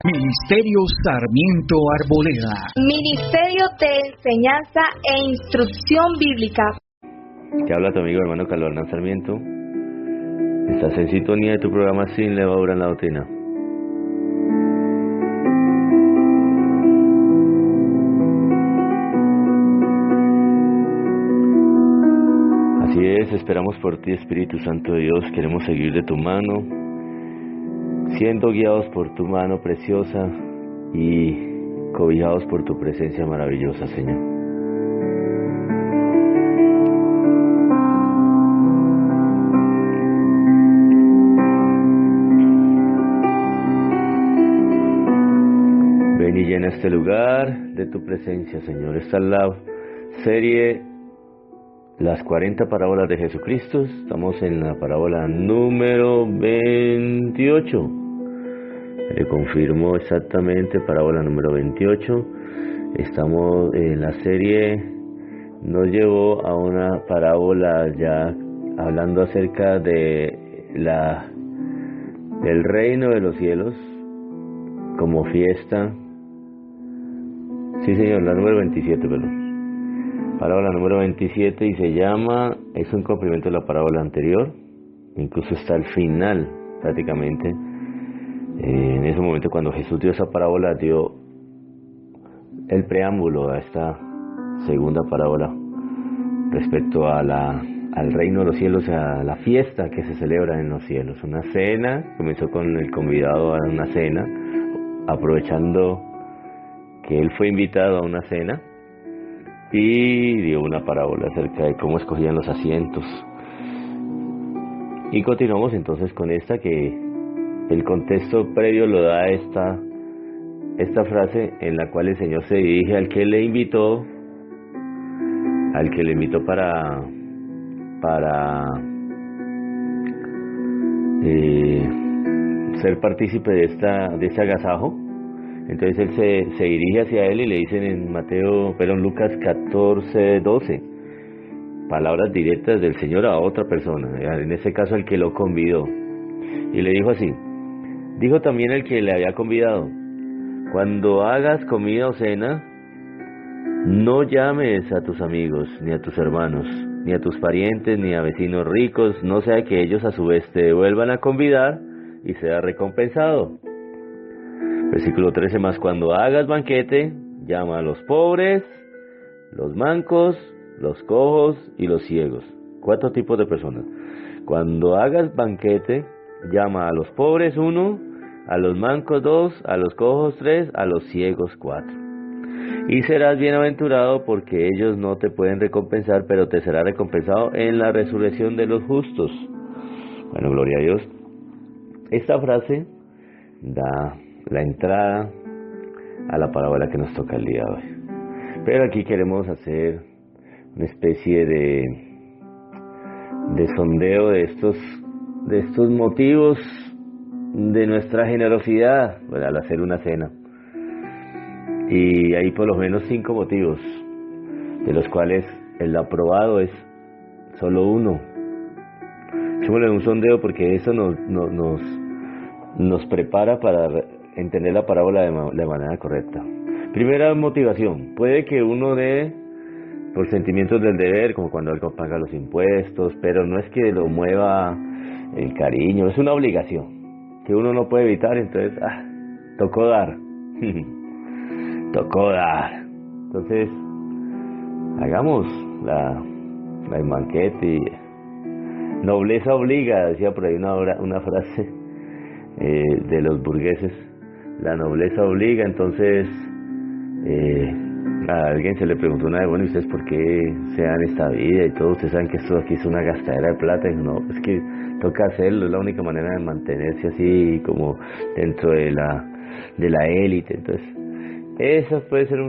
Ministerio Sarmiento Arboleda. Ministerio de Enseñanza e Instrucción Bíblica. Te habla tu amigo hermano Carlos Hernán Sarmiento. Estás en sintonía de tu programa Sin Levadura en la Doctrina. Así es, esperamos por ti, Espíritu Santo de Dios. Queremos seguir de tu mano, siendo guiados por tu mano preciosa y cobijados por tu presencia maravillosa, Señor. Ven y llena este lugar de tu presencia, Señor. Esta es la serie Las 40 parábolas de Jesucristo. Estamos en la parábola número 28. Le confirmo exactamente, parábola número 28. Estamos en la serie, nos llevó a una parábola ya hablando acerca de del reino de los cielos como fiesta. Sí, señor, la número 27, perdón. Parábola número 27 y se llama, es un complemento de la parábola anterior, incluso está al final prácticamente. En ese momento cuando Jesús dio esa parábola, dio el preámbulo a esta segunda parábola respecto a al reino de los cielos, a la fiesta que se celebra en los cielos. Una cena, comenzó con el convidado a una cena, aprovechando que él fue invitado a una cena, y dio una parábola acerca de cómo escogían los asientos. Y continuamos entonces con esta, que el contexto previo lo da esta frase en la cual el Señor se dirige al que le invitó para ser partícipe de este agasajo. Entonces él se dirige hacia él y le dicen en Lucas 14:12, palabras directas del Señor a otra persona, en este caso al que lo convidó, y le dijo así: dijo también el que le había convidado, cuando hagas comida o cena, no llames a tus amigos, ni a tus hermanos, ni a tus parientes, ni a vecinos ricos, no sea que ellos a su vez te vuelvan a convidar y sea recompensado. Versículo 13 más, cuando hagas banquete, llama a los pobres, los mancos, los cojos y los ciegos. 4 tipos de personas. Cuando hagas banquete, llama a los pobres 1, a los mancos 2, a los cojos 3, a los ciegos 4. Y serás bienaventurado porque ellos no te pueden recompensar, pero te será recompensado en la resurrección de los justos. Bueno, gloria a Dios. Esta frase da la entrada a la parábola que nos toca el día de hoy. Pero aquí queremos hacer una especie de sondeo de estos motivos de nuestra generosidad, bueno, al hacer una cena. Y hay por lo menos 5 motivos, de los cuales el aprobado es solo uno. Echémosle un sondeo porque eso nos prepara para entender la parábola de manera correcta. Primera motivación, puede que uno dé por sentimientos del deber, como cuando alguien paga los impuestos, pero no es que lo mueva el cariño, es una obligación que uno no puede evitar, entonces, tocó dar. Tocó dar. Entonces, hagamos el banquete. Y nobleza obliga, decía por ahí una frase de los burgueses. La nobleza obliga. Entonces a alguien se le preguntó una vez, bueno, ¿y ustedes por qué se dan esta vida y todo? Ustedes saben que esto aquí es una gastadera de plata. Y no, es que toca hacerlo, es la única manera de mantenerse así como dentro de la élite. Entonces esa puede ser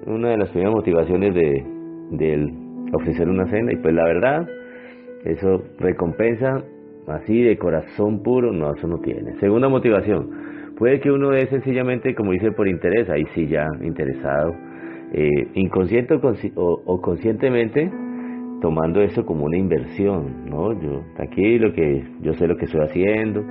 una de las primeras motivaciones de ofrecer una cena. Y pues la verdad, eso recompensa así de corazón puro, no, eso no tiene. Segunda motivación, puede que uno es sencillamente, como dice, por interés, ahí sí ya interesado, inconsciente o conscientemente, tomando esto como una inversión, ¿no? Yo tranquilo, que yo sé lo que estoy haciendo,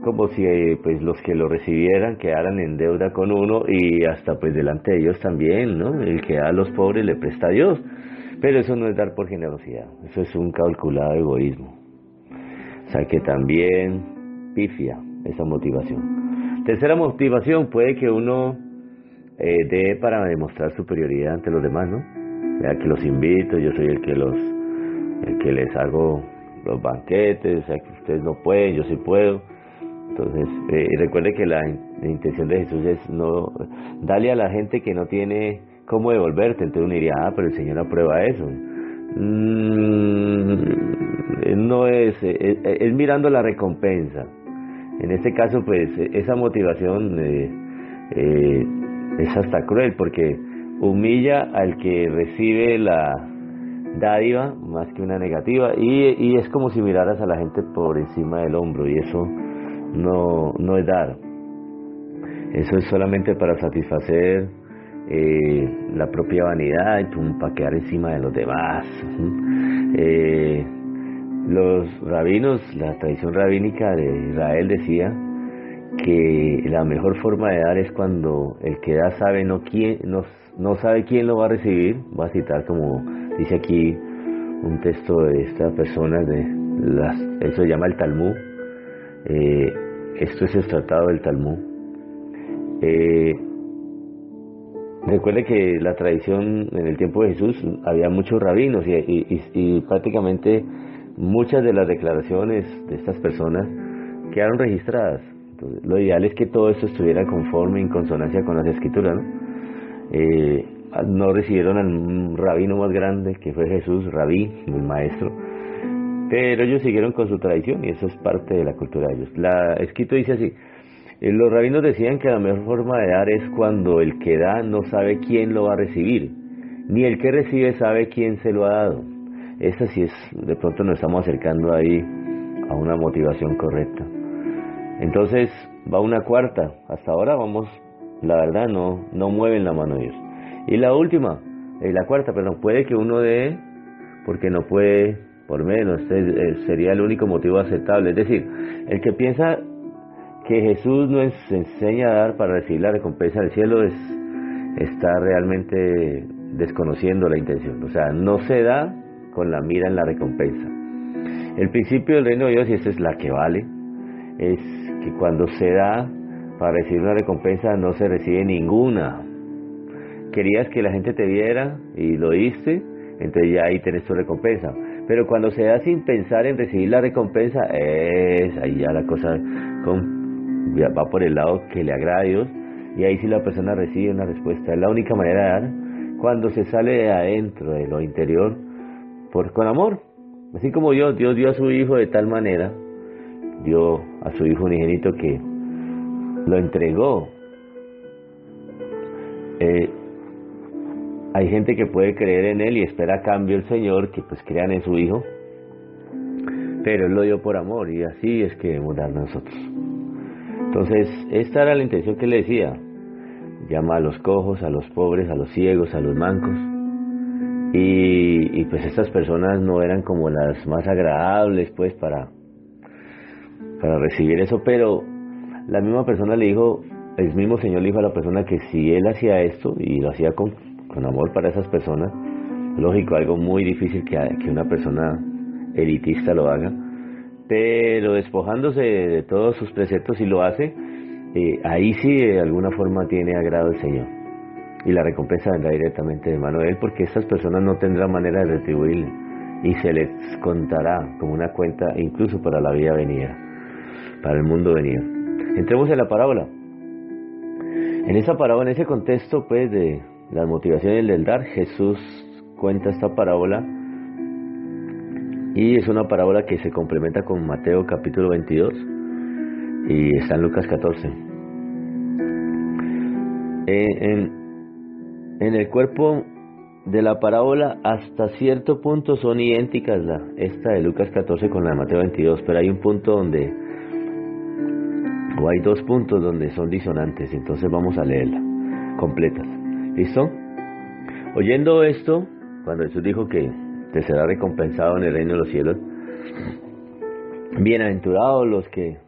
como si pues los que lo recibieran quedaran en deuda con uno, y hasta pues delante de ellos también, ¿no? El que da a los pobres le presta a Dios, pero eso no es dar por generosidad, eso es un calculado egoísmo. O sea que también pifia esa motivación. Tercera motivación, puede que uno dé para demostrar superioridad ante los demás, ¿no? Vea que los invito, yo soy el que les hago los banquetes, o sea que ustedes no pueden, yo sí puedo. Entonces, recuerde que la intención de Jesús es no darle a la gente que no tiene cómo devolverte. Entonces uno diría, pero el Señor aprueba eso. No es mirando la recompensa. En este caso, pues, esa motivación es hasta cruel, porque humilla al que recibe la dádiva más que una negativa, y es como si miraras a la gente por encima del hombro, y eso no es dar. Eso es solamente para satisfacer la propia vanidad y para quedar encima de los demás. Los rabinos, la tradición rabínica de Israel decía que la mejor forma de dar es cuando el que da sabe no sabe quién lo va a recibir. Voy a citar, como dice aquí un texto de esta persona, eso se llama el Talmud. Esto es el tratado del Talmud. Recuerde que la tradición en el tiempo de Jesús había muchos rabinos, y prácticamente muchas de las declaraciones de estas personas quedaron registradas. Entonces, lo ideal es que todo esto estuviera conforme, en consonancia con las escrituras, ¿no? No recibieron a un rabino más grande, que fue Jesús, rabí, el maestro, pero ellos siguieron con su tradición, y eso es parte de la cultura de ellos. La escrito dice así: los rabinos decían que la mejor forma de dar es cuando el que da no sabe quién lo va a recibir, ni el que recibe sabe quién se lo ha dado. Esa sí es, de pronto nos estamos acercando ahí a una motivación correcta. Entonces va una cuarta. Hasta ahora vamos, la verdad, no mueven la mano de Dios. Y la última, la cuarta, perdón, puede que uno dé porque no puede por menos. Sería el único motivo aceptable. Es decir, el que piensa que Jesús nos enseña a dar para recibir la recompensa del cielo está realmente desconociendo la intención. O sea, no se da con la mira en la recompensa. El principio del reino de Dios, y esta es la que vale, es que cuando se da para recibir una recompensa no se recibe ninguna. Querías que la gente te viera y lo diste, entonces ya ahí tenés tu recompensa. Pero cuando se da sin pensar en recibir la recompensa, ahí ya la cosa va por el lado que le agrada a Dios, y ahí sí la persona recibe una respuesta. Es la única manera de dar, cuando se sale de adentro, de lo interior, con amor. Así como Dios dio a su Hijo de tal manera, dio a su Hijo unigénito, que lo entregó. Hay gente que puede creer en Él y espera a cambio el Señor que pues crean en su Hijo, pero Él lo dio por amor, y así es que debemos dar nosotros. Entonces, esta era la intención que le decía: llama a los cojos, a los pobres, a los ciegos, a los mancos, y pues estas personas no eran como las más agradables pues para recibir eso, pero la misma persona le dijo, el mismo Señor le dijo a la persona que si él hacía esto, y lo hacía con amor para esas personas, lógico, algo muy difícil que una persona elitista lo haga, pero despojándose de todos sus preceptos, y lo hace, ahí sí de alguna forma tiene agrado el Señor, y la recompensa vendrá directamente de mano de Él, porque estas personas no tendrán manera de retribuirle, y se les contará como una cuenta incluso para la vida venida, para el mundo venidero. Entremos en la parábola. En esa parábola, en ese contexto pues de las motivaciones del dar, Jesús cuenta esta parábola, y es una parábola que se complementa con Mateo capítulo 22 y está en Lucas 14. En el cuerpo de la parábola, hasta cierto punto son idénticas esta de Lucas 14 con la de Mateo 22, pero hay un punto donde, o hay dos puntos donde son disonantes, entonces vamos a leerla completas. ¿Listo? Oyendo esto, cuando Jesús dijo que te será recompensado en el reino de los cielos, bienaventurados los que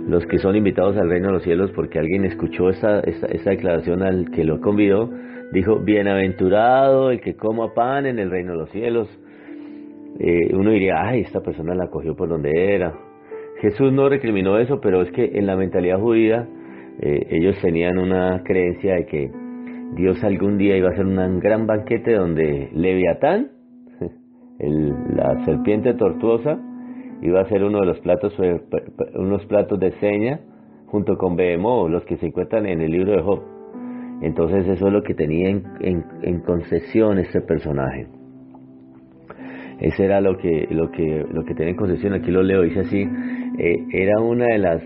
los que son invitados al reino de los cielos, porque alguien escuchó esta declaración al que lo convidó, dijo, bienaventurado el que coma pan en el reino de los cielos. Uno diría, ay, esta persona la cogió por donde era. Jesús no recriminó eso, pero es que en la mentalidad judía ellos tenían una creencia de que Dios algún día iba a hacer un gran banquete donde Leviatán, la serpiente tortuosa, iba a ser uno de los platos, unos platos de seña, junto con Behemoth, los que se encuentran en el libro de Job. Entonces eso es lo que tenía en concesión este personaje. Ese era lo que tenía en concesión. Aquí lo leo, dice así, era una de las,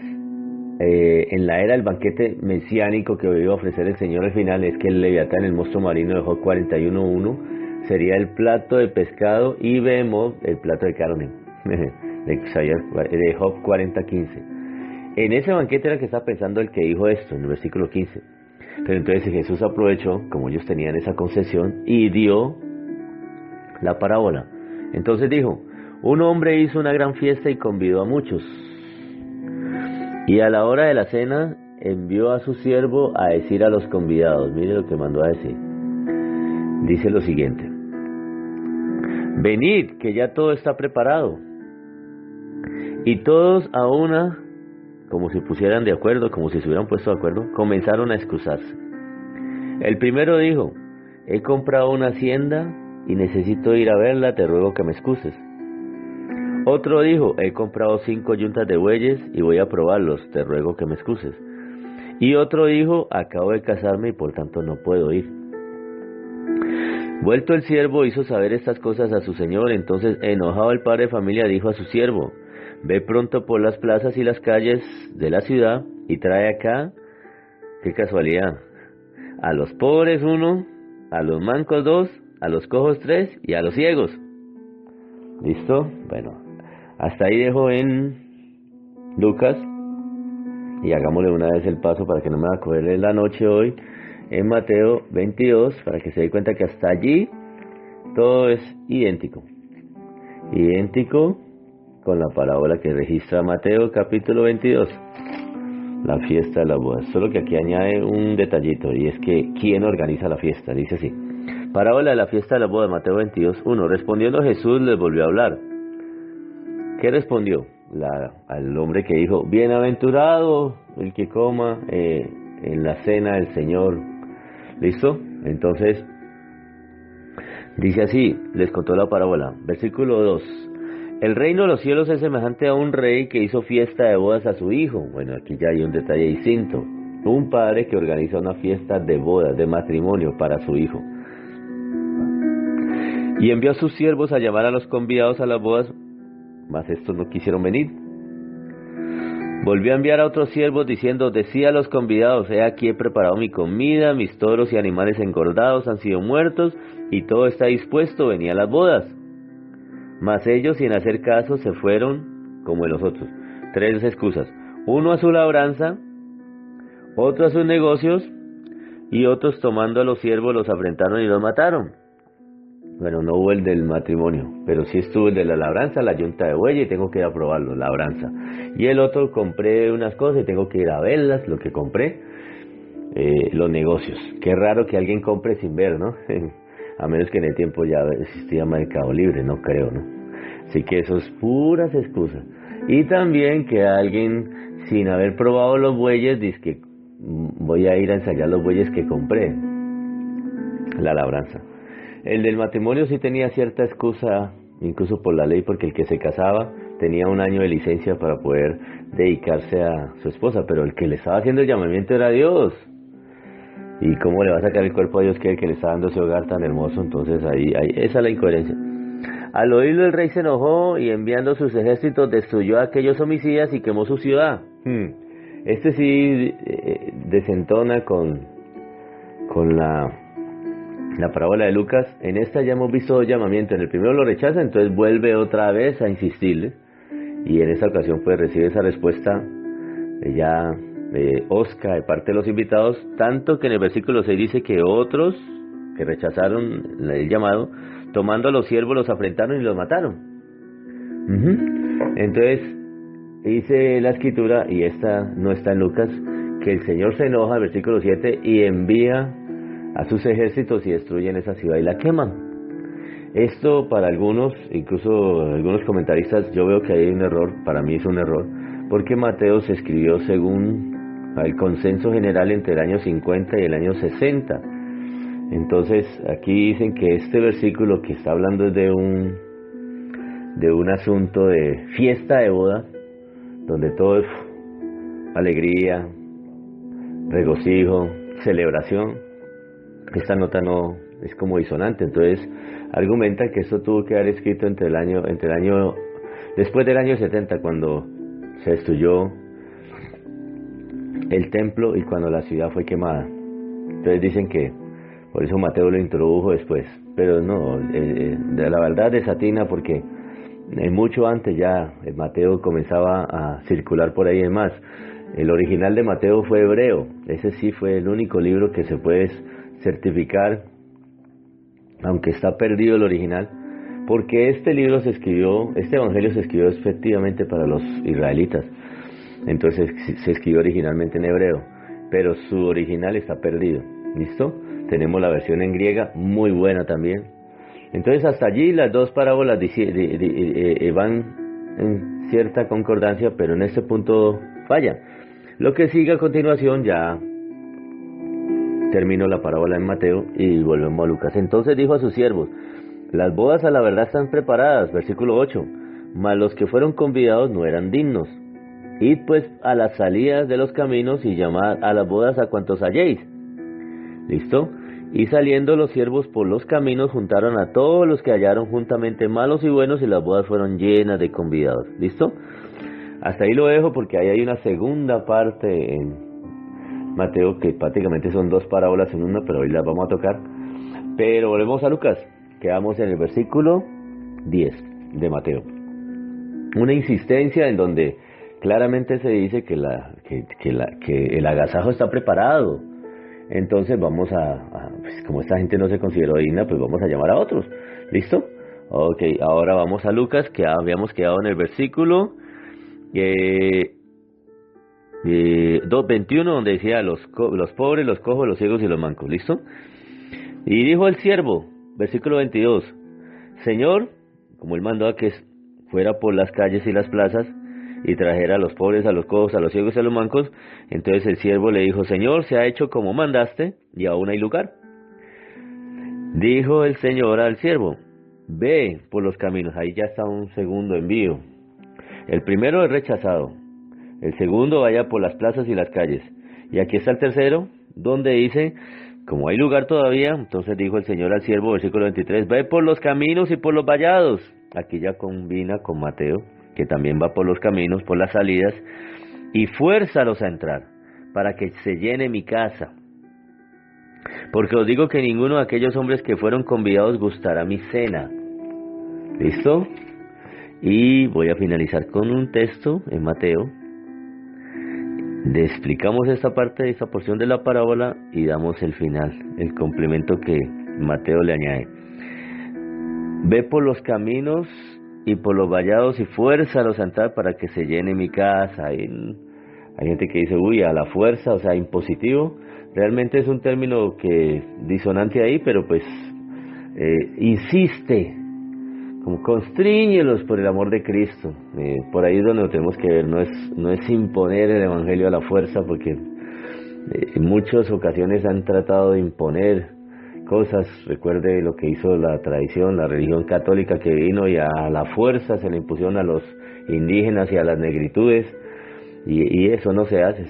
en la era del banquete mesiánico que iba a ofrecer el Señor al final, es que el Leviatán, el monstruo marino de Job 41:1, sería el plato de pescado y Behemoth el plato de carne, de Job 40:15. En ese banquete era que estaba pensando el que dijo esto, en el versículo 15. Pero entonces Jesús aprovechó, como ellos tenían esa concesión, y dio la parábola. Entonces dijo, un hombre hizo una gran fiesta y convidó a muchos. Y a la hora de la cena envió a su siervo a decir a los convidados, mire lo que mandó a decir. Dice lo siguiente, venid, que ya todo está preparado. Y todos a una, como si pusieran de acuerdo, como si se hubieran puesto de acuerdo, comenzaron a excusarse. El primero dijo, he comprado una hacienda y necesito ir a verla, te ruego que me excuses. Otro dijo, he comprado 5 yuntas de bueyes y voy a probarlos, te ruego que me excuses. Y otro dijo, acabo de casarme y por tanto no puedo ir. Vuelto el siervo hizo saber estas cosas a su señor, entonces enojado el padre de familia dijo a su siervo, ve pronto por las plazas y las calles de la ciudad y trae acá, qué casualidad, a los pobres 1, a los mancos 2, a los cojos 3 y a los ciegos. ¿Listo? Bueno, hasta ahí dejo en Lucas y hagámosle una vez el paso para que no me va a coger la noche hoy en Mateo 22 para que se dé cuenta que hasta allí todo es idéntico con la parábola que registra Mateo capítulo 22, la fiesta de las bodas. Solo que aquí añade un detallito, y es que ¿quién organiza la fiesta? Dice así, parábola de la fiesta de las bodas, Mateo 22:1. Respondiendo Jesús les volvió a hablar. ¿Qué respondió? Al hombre que dijo, bienaventurado el que coma en la cena del Señor. ¿Listo? Entonces dice así, les contó la parábola, versículo 2. El reino de los cielos es semejante a un rey que hizo fiesta de bodas a su hijo. Bueno, aquí ya hay un detalle distinto. Un padre que organiza una fiesta de bodas, de matrimonio para su hijo. Y envió a sus siervos a llamar a los convidados a las bodas, mas estos no quisieron venir. Volvió a enviar a otros siervos diciendo, decía a los convidados, he aquí he preparado mi comida, mis toros y animales engordados han sido muertos, y todo está dispuesto, venid a las bodas. Mas ellos, sin hacer caso, se fueron como de los otros. 3 excusas. Uno a su labranza, otro a sus negocios, y otros tomando a los siervos los afrentaron y los mataron. Bueno, no hubo el del matrimonio, pero sí estuvo el de la labranza, la yunta de buey, y tengo que ir a probarlo, labranza. Y el otro, compré unas cosas y tengo que ir a verlas, lo que compré, los negocios. Qué raro que alguien compre sin ver, ¿no? A menos que en el tiempo ya existía Mercado Libre, no creo, ¿no? Así que eso es puras excusas. Y también que alguien, sin haber probado los bueyes, dice que voy a ir a ensayar los bueyes que compré, la labranza. El del matrimonio sí tenía cierta excusa, incluso por la ley, porque el que se casaba tenía 1 año de licencia para poder dedicarse a su esposa, pero el que le estaba haciendo el llamamiento era Dios. ¿Y cómo le va a sacar el cuerpo a Dios que le está dando ese hogar tan hermoso? Entonces ahí esa es la incoherencia. Al oírlo el rey se enojó y enviando sus ejércitos destruyó a aquellos homicidas y quemó su ciudad. Este sí desentona con la parábola de Lucas. En esta ya hemos visto 2 llamamientos. En el primero lo rechaza, entonces vuelve otra vez a insistirle. Y en esta ocasión pues recibe esa respuesta ya osca de parte de los invitados, tanto que en el versículo 6 dice que otros que rechazaron el llamado, tomando a los siervos los afrentaron y los mataron. Entonces dice la escritura, y esta no está en Lucas, que el Señor se enoja, versículo 7, y envía a sus ejércitos y destruyen esa ciudad y la queman. Esto para algunos, incluso algunos comentaristas, yo veo que hay un error, para mí es un error, porque Mateo se escribió según el consenso general entre el año 50 y el año 60. Entonces aquí dicen que este versículo que está hablando es de un asunto de fiesta de boda, donde todo es alegría, regocijo, celebración. Esta nota no es como disonante, entonces argumenta que esto tuvo que haber escrito después del año 70, cuando se destruyó el templo y cuando la ciudad fue quemada. Entonces dicen que por eso Mateo lo introdujo después, pero no, de la verdad desatina, porque mucho antes ya Mateo comenzaba a circular por ahí. Es más, el original de Mateo fue hebreo, ese sí fue el único libro que se puede certificar, aunque está perdido el original, porque este evangelio se escribió efectivamente para los israelitas, entonces se escribió originalmente en hebreo, pero su original está perdido. ¿Listo? Tenemos la versión en griega, muy buena también. Entonces hasta allí las dos parábolas van en cierta concordancia, pero en este punto fallan. Lo que sigue a continuación, ya termino la parábola en Mateo y volvemos a Lucas. Entonces dijo a sus siervos: las bodas a la verdad están preparadas, versículo 8, mas los que fueron convidados no eran dignos. Id pues a las salidas de los caminos y llamad a las bodas a cuantos halléis. ¿Listo? Y saliendo los siervos por los caminos, juntaron a todos los que hallaron juntamente, malos y buenos, y las bodas fueron llenas de convidados. ¿Listo? Hasta ahí lo dejo, porque ahí hay una segunda parte en Mateo, que prácticamente son dos parábolas en una, pero hoy las vamos a tocar. Pero volvemos a Lucas, quedamos en el versículo 10 de Mateo. Una insistencia en donde claramente se dice que el agasajo está preparado. Entonces vamos pues como esta gente no se consideró digna, pues vamos a llamar a otros. ¿Listo? Ok, ahora vamos a Lucas, que habíamos quedado en el versículo 21, donde decía los pobres, los cojos, los ciegos y los mancos. ¿Listo? Y dijo el siervo, versículo 22, Señor, como él mandó a que fuera por las calles y las plazas y trajera a los pobres, a los cojos, a los ciegos y a los mancos. Entonces el siervo le dijo: Señor, se ha hecho como mandaste, y aún hay lugar. Dijo el Señor al siervo: ve por los caminos. Ahí ya está un segundo envío. El primero es rechazado, el segundo vaya por las plazas y las calles, y aquí está el tercero, donde dice: como hay lugar todavía. Entonces dijo el Señor al siervo, versículo 23, ve por los caminos y por los vallados. Aquí ya combina con Mateo, que también va por los caminos, por las salidas, y fuérzalos a entrar, para que se llene mi casa. Porque os digo que ninguno de aquellos hombres que fueron convidados gustará mi cena. ¿Listo? Y voy a finalizar con un texto en Mateo. Explicamos esta parte de esta porción de la parábola y damos el final, el complemento que Mateo le añade. Ve por los caminos y por los vallados y fuérzalos a entrar para que se llene mi casa. Hay gente que dice, uy, a la fuerza, o sea, impositivo. Realmente es un término que disonante ahí, pero pues insiste, como constríñelos por el amor de Cristo. Por ahí es donde lo tenemos que ver. No es imponer el evangelio a la fuerza, porque en muchas ocasiones han tratado de imponer cosas. Recuerde lo que hizo la tradición, la religión católica, que vino y a la fuerza se le impusieron a los indígenas y a las negritudes, y eso no se hace.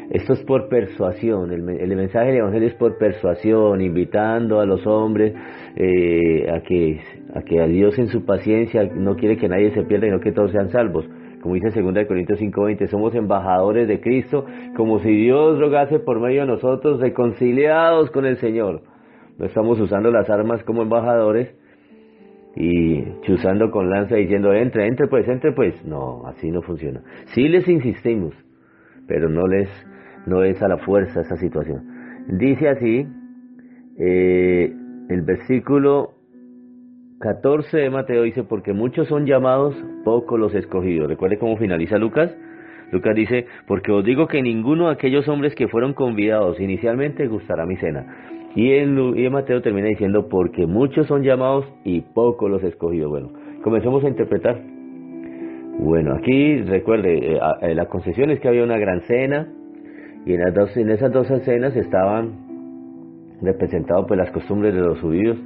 Esto es por persuasión. El mensaje del evangelio es por persuasión, invitando a los hombres a que a Dios en su paciencia no quiere que nadie se pierda, sino que todos sean salvos. Como dice 2 Corintios 5:20, somos embajadores de Cristo, como si Dios rogase por medio de nosotros, reconciliados con el Señor. No estamos usando las armas como embajadores y chuzando con lanza diciendo, entre pues. No, así no funciona. Sí les insistimos, pero no es a la fuerza esa situación. Dice así, el versículo 14 de Mateo dice, porque muchos son llamados, pocos los escogidos. Recuerde cómo finaliza Lucas. Lucas dice, porque os digo que ninguno de aquellos hombres que fueron convidados inicialmente gustará mi cena. Y en Mateo termina diciendo, porque muchos son llamados y pocos los escogidos. Bueno, comencemos a interpretar. Bueno, aquí recuerde, la concesión es que había una gran cena, y en esas dos cenas estaban representados pues las costumbres de los judíos,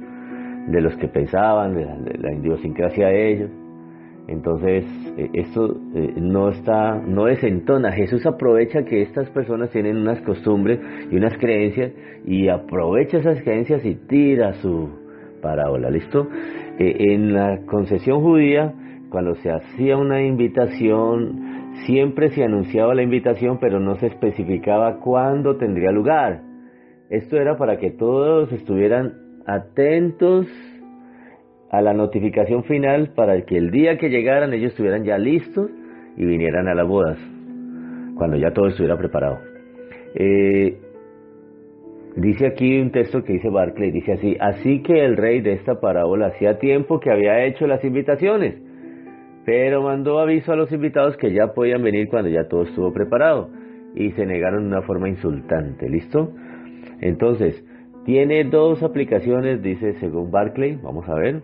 de los que pensaban, de la idiosincrasia de ellos. Entonces, esto no desentona. Jesús aprovecha que estas personas tienen unas costumbres y unas creencias, y aprovecha esas creencias y tira su parábola, ¿listo? En la concesión judía, cuando se hacía una invitación, siempre se anunciaba la invitación, pero no se especificaba cuándo tendría lugar. Esto era para que todos estuvieran atentos a la notificación final, para que el día que llegaran ellos estuvieran ya listos y vinieran a las bodas, cuando ya todo estuviera preparado. Dice aquí un texto que dice Barclay, dice así: así que el rey de esta parábola hacía tiempo que había hecho las invitaciones, pero mandó aviso a los invitados que ya podían venir cuando ya todo estuvo preparado, y se negaron de una forma insultante. ¿Listo? Entonces, tiene dos aplicaciones, dice según Barclay. Vamos a ver.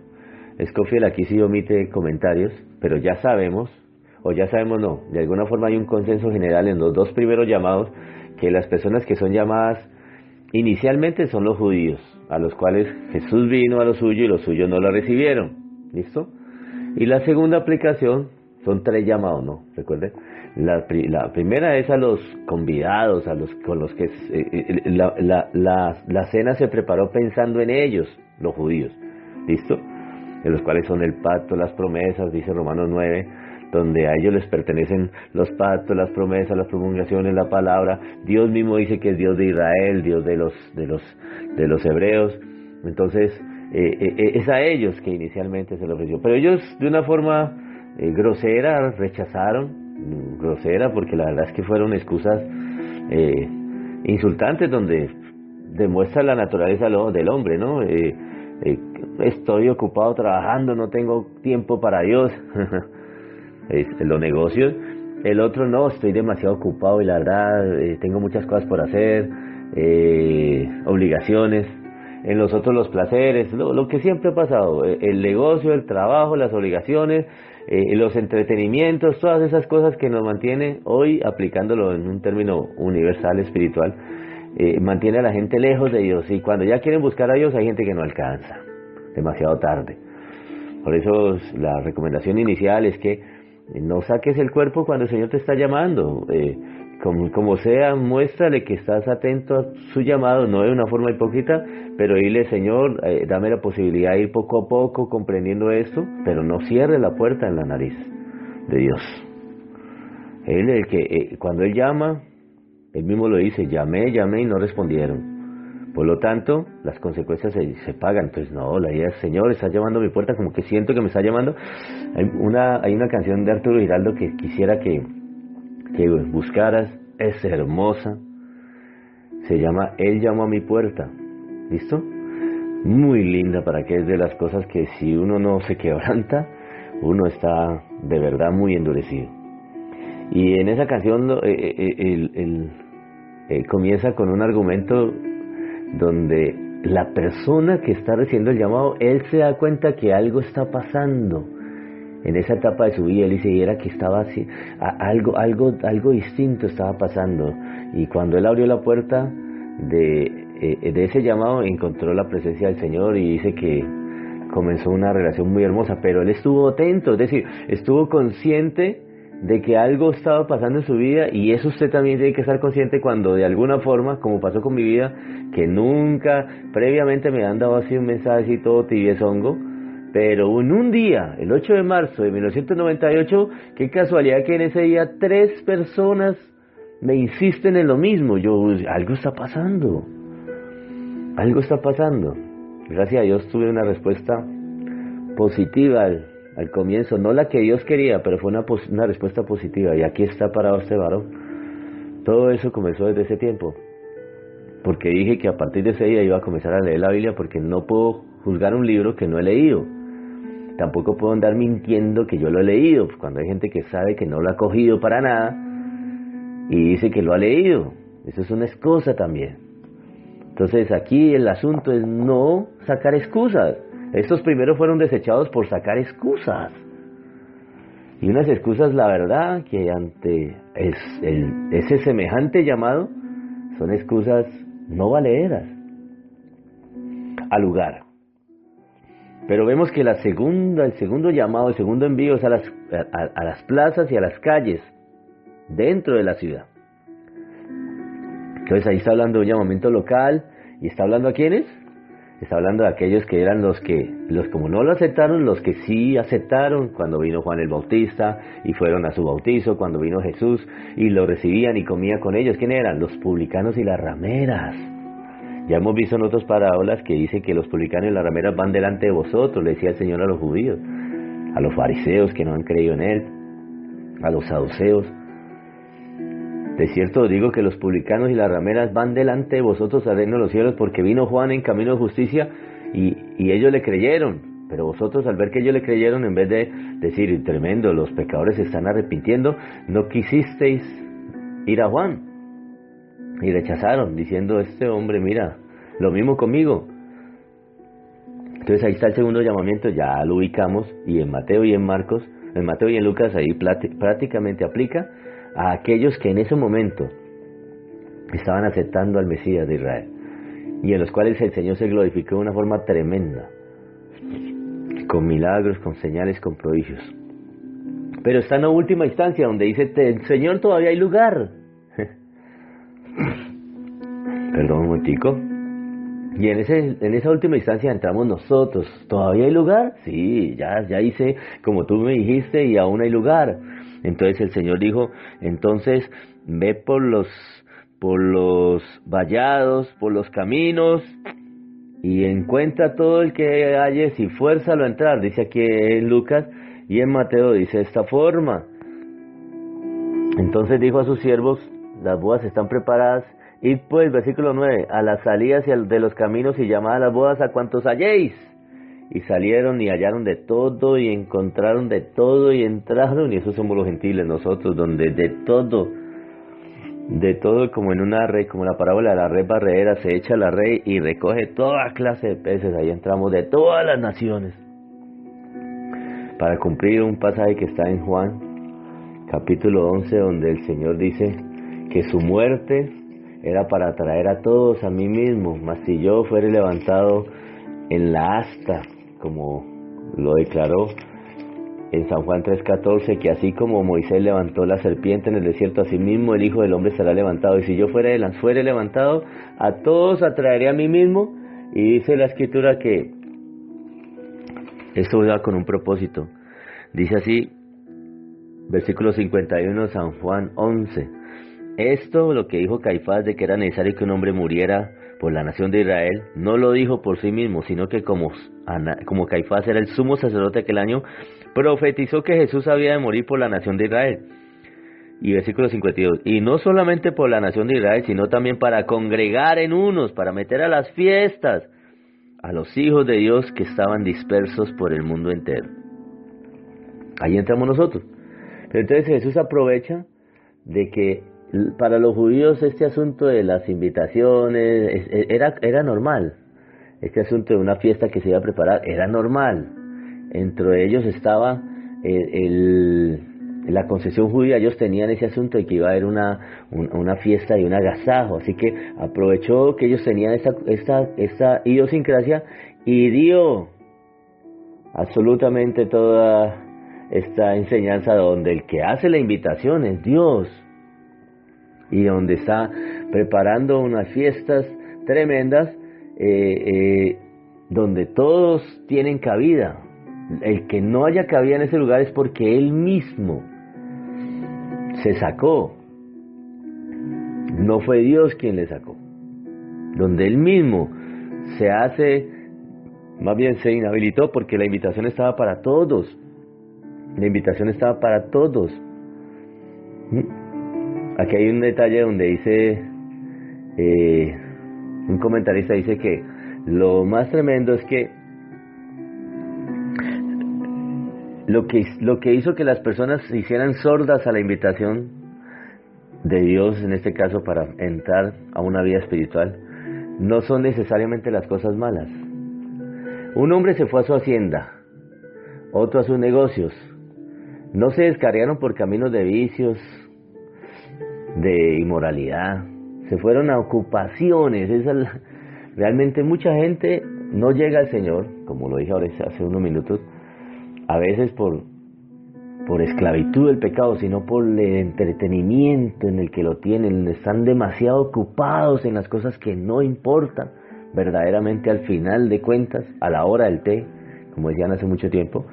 Scofield aquí sí omite comentarios, pero ya sabemos, o ya sabemos no, de alguna forma hay un consenso general en los dos primeros llamados, que las personas que son llamadas inicialmente son los judíos, a los cuales Jesús vino a lo suyo y los suyos no lo recibieron. ¿Listo? Y la segunda aplicación son tres llamados, ¿no? Recuerden, la primera es a los convidados, con los que la cena se preparó pensando en ellos, los judíos. ¿Listo? De los cuales son el pacto, las promesas, dice Romanos 9, donde a ellos les pertenecen los pactos, las promesas, las promulgaciones, la palabra. Dios mismo dice que es Dios de Israel, Dios de los hebreos. Entonces, es a ellos que inicialmente se le ofreció. Pero ellos, de una forma grosera, rechazaron, grosera, porque la verdad es que fueron excusas insultantes, donde demuestra la naturaleza del hombre, ¿no? Estoy ocupado trabajando, no tengo tiempo para Dios. Los negocios. El otro, no, estoy demasiado ocupado y la verdad tengo muchas cosas por hacer, obligaciones. En los otros, los placeres, lo que siempre ha pasado, el negocio, el trabajo, las obligaciones, los entretenimientos, todas esas cosas que nos mantiene hoy, aplicándolo en un término universal espiritual, mantiene a la gente lejos de Dios, y cuando ya quieren buscar a Dios hay gente que no alcanza, demasiado tarde. Por eso la recomendación inicial es que no saques el cuerpo cuando el Señor te está llamando. Como sea, muéstrale que estás atento a su llamado, no de una forma hipócrita, pero dile: Señor, dame la posibilidad de ir poco a poco comprendiendo esto, pero no cierre la puerta en la nariz de Dios. Él, cuando Él llama, Él mismo lo dice: llamé y no respondieron. Por lo tanto, las consecuencias se pagan. Entonces, no, la idea es: Señor, estás llamando a mi puerta, como que siento que me está llamando. Hay una canción de Arturo Giraldo que quisiera que buscaras, es hermosa, se llama Él llamó a mi puerta. ¿Listo? Muy linda, para que es de las cosas que si uno no se quebranta, uno está de verdad muy endurecido. Y en esa canción comienza con un argumento donde la persona que está recibiendo el llamado, él se da cuenta que algo está pasando en esa etapa de su vida. Él dice, y era que estaba así, algo distinto estaba pasando, y cuando él abrió la puerta de ese llamado, encontró la presencia del Señor, y dice que comenzó una relación muy hermosa. Pero él estuvo atento, es decir, estuvo consciente de que algo estaba pasando en su vida, y eso usted también tiene que estar consciente cuando de alguna forma, como pasó con mi vida, que nunca previamente me han dado así un mensaje así todo tibiezongo, pero en un día, el 8 de marzo de 1998, qué casualidad que en ese día 3 personas me insisten en lo mismo. Algo está pasando, Gracias a Dios tuve una respuesta positiva al comienzo, no la que Dios quería, pero fue una respuesta positiva, y aquí está parado este varón. Todo eso comenzó desde ese tiempo, porque dije que a partir de ese día iba a comenzar a leer la Biblia, porque no puedo juzgar un libro que no he leído. tampoco puedo andar mintiendo que yo lo he leído, pues cuando hay gente que sabe que no lo ha cogido para nada y dice que lo ha leído. Eso es una excusa también. Entonces aquí el asunto es no sacar excusas. Estos primeros fueron desechados por sacar excusas. Y unas excusas, la verdad, que ante ese semejante llamado, son excusas no valederas al lugar. Pero vemos que el segundo llamado, el segundo envío es a las plazas y a las calles dentro de la ciudad. Entonces ahí está hablando de un llamamiento local y está hablando a quiénes. Está hablando de aquellos que eran los como no lo aceptaron, los que sí aceptaron cuando vino Juan el Bautista y fueron a su bautizo, cuando vino Jesús y lo recibían y comía con ellos. ¿Quién eran? Los publicanos y las rameras. Ya hemos visto en otras parábolas que dice que los publicanos y las rameras van delante de vosotros, le decía el Señor a los judíos, a los fariseos que no han creído en Él, a los saduceos. De cierto os digo que los publicanos y las rameras van delante de vosotros al reino de los cielos, porque vino Juan en camino de justicia y ellos le creyeron. Pero vosotros, al ver que ellos le creyeron, en vez de decir, tremendo, los pecadores se están arrepintiendo, no quisisteis ir a Juan. Y rechazaron, diciendo, este hombre, mira, lo mismo conmigo. Entonces ahí está el segundo llamamiento, ya lo ubicamos, y en Mateo y en Marcos, en Mateo y en Lucas, ahí prácticamente aplica a aquellos que en ese momento estaban aceptando al Mesías de Israel, y en los cuales el Señor se glorificó de una forma tremenda, con milagros, con señales, con prodigios. Pero está en la última instancia, donde dice, Señor, todavía hay lugar. Perdón un momentico. Y en esa última instancia entramos nosotros. ¿Todavía hay lugar? Sí, ya hice como tú me dijiste y aún hay lugar. Entonces el Señor dijo, entonces ve por los vallados, por los caminos y encuentra todo el que halles y fuérzalo a entrar. Dice aquí en Lucas, y en Mateo dice de esta forma. Entonces dijo a sus siervos, las bodas están preparadas. Id pues, versículo 9, a las salidas de los caminos y llamad a las bodas a cuantos halléis. Y salieron y hallaron de todo y encontraron de todo y entraron. Y esos somos los gentiles nosotros, donde de todo como en una red, como la parábola de la red barredera, se echa la red y recoge toda clase de peces. Ahí entramos de todas las naciones. Para cumplir un pasaje que está en Juan, capítulo 11, donde el Señor dice que su muerte era para traer a todos a mí mismo, mas si yo fuere levantado en la asta, como lo declaró en San Juan 3:14, que así como Moisés levantó la serpiente en el desierto, así mismo el Hijo del Hombre será levantado, y si yo fuere levantado, a todos atraeré a mí mismo. Y dice la Escritura que esto va con un propósito. Dice así, versículo 51 de San Juan 11, esto, lo que dijo Caifás de que era necesario que un hombre muriera por la nación de Israel, no lo dijo por sí mismo, sino que como Caifás era el sumo sacerdote aquel año, profetizó que Jesús había de morir por la nación de Israel. Y versículo 52, y no solamente por la nación de Israel, sino también para congregar en unos, para meter a las fiestas a los hijos de Dios que estaban dispersos por el mundo entero. Ahí entramos nosotros. Pero entonces Jesús aprovecha de que para los judíos este asunto de las invitaciones era normal. Este asunto de una fiesta que se iba a preparar era normal. Entre ellos estaba la concesión judía. Ellos tenían ese asunto de que iba a haber una fiesta y un agasajo. Así que aprovechó que ellos tenían esta idiosincrasia y dio absolutamente toda esta enseñanza donde el que hace la invitación es Dios. Y donde está preparando unas fiestas tremendas, donde todos tienen cabida. El que no haya cabida en ese lugar es porque Él mismo se sacó. No fue Dios quien le sacó. Donde Él mismo se hace, más bien se inhabilitó, porque la invitación estaba para todos. La invitación estaba para todos. Aquí hay un detalle donde dice, un comentarista dice que lo más tremendo es que lo que hizo que las personas se hicieran sordas a la invitación de Dios, en este caso para entrar a una vida espiritual, no son necesariamente las cosas malas. Un hombre se fue a su hacienda, otro a sus negocios. No se descarriaron por caminos de vicios, de inmoralidad. Se fueron a ocupaciones. Realmente mucha gente no llega al Señor, como lo dije ahora hace unos minutos, a veces por esclavitud del pecado, sino por el entretenimiento en el que lo tienen. Están demasiado ocupados en las cosas que no importan verdaderamente al final de cuentas, a la hora del té, como decían hace mucho tiempo.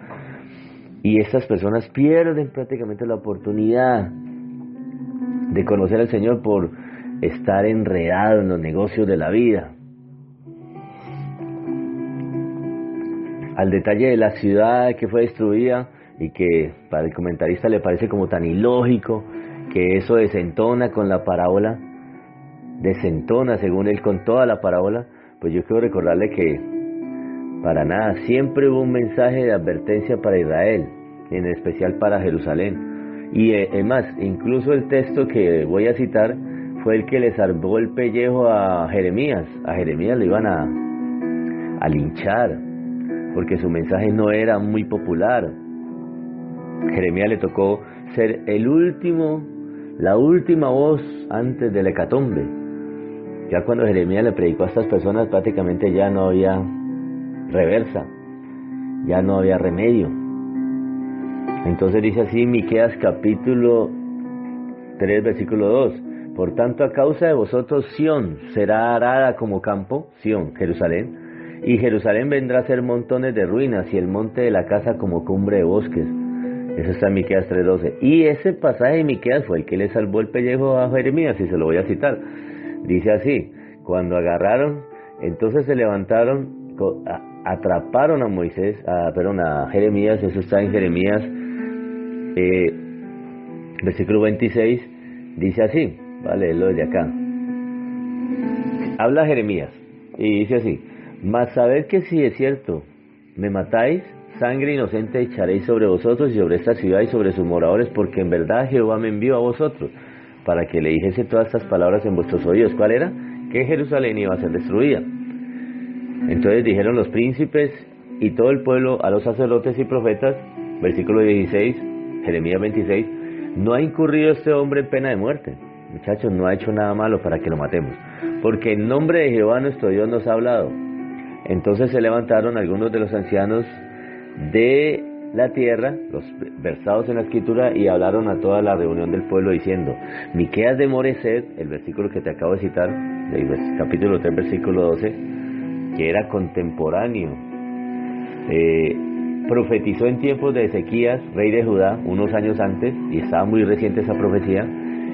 Y estas personas pierden prácticamente la oportunidad de conocer al Señor por estar enredado en los negocios de la vida. Al detalle de la ciudad que fue destruida y que para el comentarista le parece como tan ilógico, que eso desentona con la parábola, desentona según él con toda la parábola, pues yo quiero recordarle que para nada, siempre hubo un mensaje de advertencia para Israel, en especial para Jerusalén. Y es más, incluso el texto que voy a citar fue el que le salvó el pellejo a Jeremías. A Jeremías le iban a linchar, porque su mensaje no era muy popular. Jeremías le tocó ser la última voz antes de la hecatombe. Ya cuando Jeremías le predicó a estas personas, prácticamente ya no había reversa, ya no había remedio. Entonces dice así Miqueas capítulo 3 versículo 2: por tanto, a causa de vosotros Sión será arada como campo, Sión, Jerusalén, y Jerusalén vendrá a ser montones de ruinas, y el monte de la casa como cumbre de bosques. Eso está en Miqueas 3:12. Y ese pasaje de Miqueas fue el que le salvó el pellejo a Jeremías, y se lo voy a citar. Dice así: cuando agarraron, entonces se levantaron, atraparon a a Jeremías. Eso está en Jeremías versículo 26, dice así, vale, lo de acá. Habla Jeremías y dice así: mas sabed que si es cierto me matáis, sangre inocente echaréis sobre vosotros y sobre esta ciudad y sobre sus moradores, porque en verdad Jehová me envió a vosotros para que le dijese todas estas palabras en vuestros oídos. ¿Cuál era? Que Jerusalén iba a ser destruida. Entonces dijeron los príncipes y todo el pueblo a los sacerdotes y profetas, versículo 16, Jeremías 26, no ha incurrido este hombre en pena de muerte. Muchachos, no ha hecho nada malo para que lo matemos, porque en nombre de Jehová nuestro Dios nos ha hablado. Entonces se levantaron algunos de los ancianos de la tierra, los versados en la escritura, y hablaron a toda la reunión del pueblo diciendo: Miqueas de Moreset, el versículo que te acabo de citar, del capítulo 3, versículo 12, que era contemporáneo, profetizó en tiempos de Ezequías, rey de Judá, unos años antes, y estaba muy reciente esa profecía,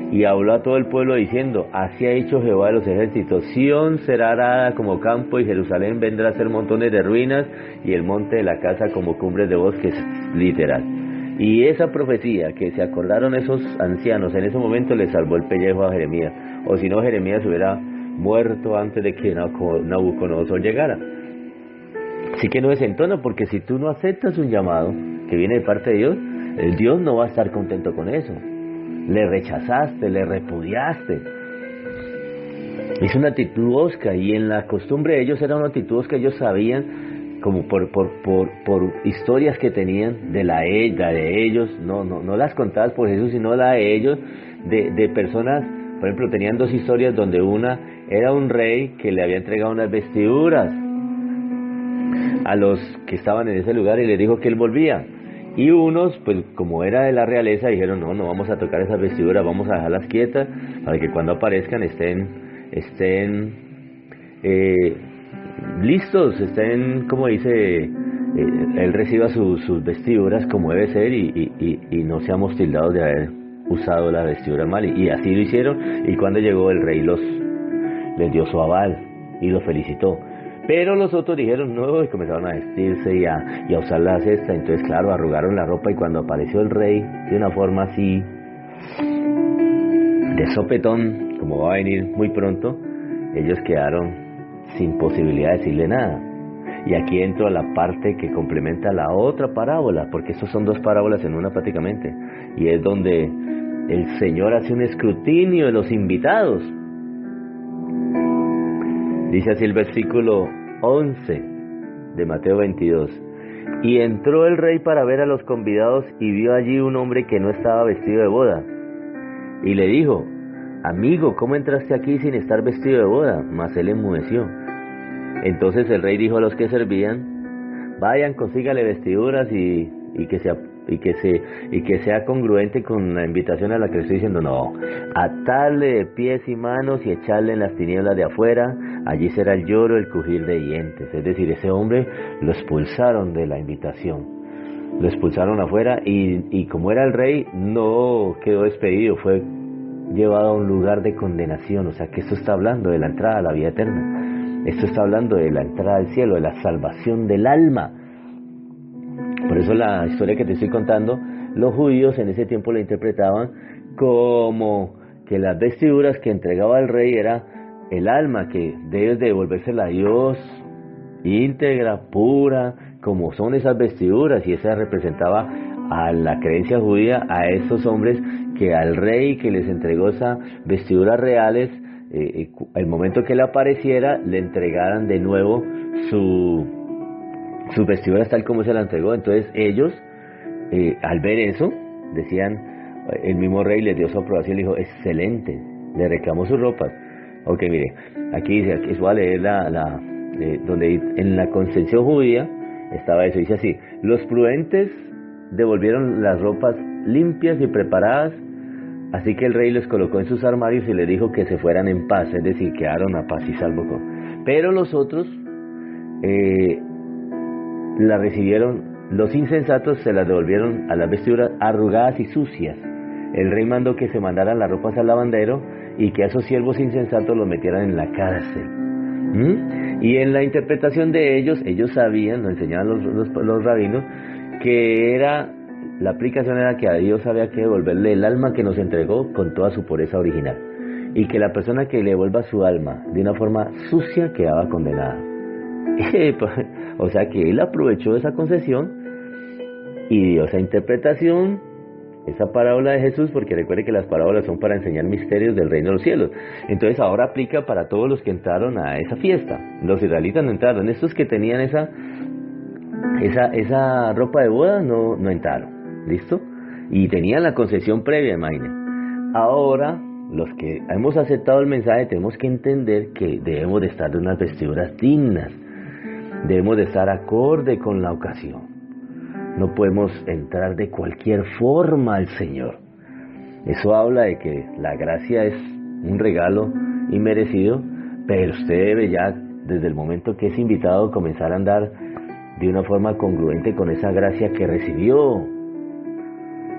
y habló a todo el pueblo diciendo: así ha dicho Jehová de los ejércitos, Sión será arada como campo, y Jerusalén vendrá a ser montones de ruinas, y el monte de la casa como cumbres de bosques, literal. Y esa profecía que se acordaron esos ancianos en ese momento le salvó el pellejo a Jeremías, o si no, Jeremías hubiera muerto antes de que Nabucodonosor llegara. Así que no desentona, porque si tú no aceptas un llamado que viene de parte de Dios, el Dios no va a estar contento con eso. Le rechazaste, le repudiaste. Es una actitud osca, y en la costumbre de ellos era una actitud osca. Ellos sabían, como por historias que tenían de la de ellos, no las contadas por Jesús, sino la de ellos, de personas. Por ejemplo, tenían dos historias donde una era un rey que le había entregado unas vestiduras a los que estaban en ese lugar y les dijo que él volvía. Y unos, pues como era de la realeza, dijeron: no vamos a tocar esas vestiduras, vamos a dejarlas quietas para que cuando aparezcan estén listos, estén, como dice, él reciba sus vestiduras como debe ser, y no seamos tildados de haber usado la vestidura mal. Y así lo hicieron, y cuando llegó el rey les dio su aval y los felicitó. Pero los otros dijeron no, y comenzaron a vestirse y a usar la cesta. Entonces, claro, arrugaron la ropa, y cuando apareció el rey de una forma así de sopetón, como va a venir muy pronto, ellos quedaron sin posibilidad de decirle nada. Y aquí entro a la parte que complementa la otra parábola, porque estos son dos parábolas en una prácticamente, y es donde el Señor hace un escrutinio de los invitados. Dice así el versículo 11 de Mateo 22. Y entró el rey para ver a los convidados y vio allí un hombre que no estaba vestido de boda. Y le dijo: amigo, ¿cómo entraste aquí sin estar vestido de boda? Mas él enmudeció. Entonces el rey dijo a los que servían: vayan, consígale vestiduras y que sea congruente con la invitación a la que le estoy diciendo. No, atarle de pies y manos y echarle en las tinieblas de afuera, allí será el lloro, el crujir de dientes. Es decir, ese hombre lo expulsaron de la invitación, lo expulsaron afuera, y como era el rey, no quedó despedido, fue llevado a un lugar de condenación. O sea que esto está hablando de la entrada a la vida eterna, esto está hablando de la entrada al cielo, de la salvación del alma. Por eso la historia que te estoy contando, los judíos en ese tiempo la interpretaban como que las vestiduras que entregaba el rey era el alma, que debes de devolvérsela a Dios íntegra, pura, como son esas vestiduras. Y esa representaba a la creencia judía, a esos hombres que al rey que les entregó esas vestiduras reales, el momento que le apareciera, le entregaran de nuevo sus vestiduras tal como se la entregó. Entonces ellos, al ver eso, decían, el mismo rey les dio su aprobación, le dijo: excelente, le reclamó sus ropas. Ok, mire, aquí dice, aquí voy a leer donde en la concepción judía estaba eso, dice así: los prudentes devolvieron las ropas limpias y preparadas, así que el rey les colocó en sus armarios y les dijo que se fueran en paz, es decir, quedaron a paz y salvo. Pero los otros la recibieron, los insensatos se las devolvieron a las vestiduras arrugadas y sucias. El rey mandó que se mandaran las ropas al lavandero y que a esos siervos insensatos los metieran en la cárcel. Y en la interpretación de ellos sabían, lo enseñaban los rabinos, que la aplicación era que a Dios había que devolverle el alma que nos entregó con toda su pureza original, y que la persona que le devuelva su alma de una forma sucia quedaba condenada. O sea que él aprovechó esa concesión y dio esa interpretación, esa parábola de Jesús, porque recuerde que las parábolas son para enseñar misterios del reino de los cielos. Entonces ahora aplica para todos los que entraron a esa fiesta. Los israelitas no entraron, estos que tenían esa ropa de boda no entraron, ¿listo? Y tenían la concesión previa, imagínense. Ahora, los que hemos aceptado el mensaje tenemos que entender que debemos de estar de unas vestiduras dignas, debemos de estar acorde con la ocasión. No podemos entrar de cualquier forma al Señor. Eso habla de que la gracia es un regalo inmerecido, pero usted debe ya, desde el momento que es invitado, comenzar a andar de una forma congruente con esa gracia que recibió.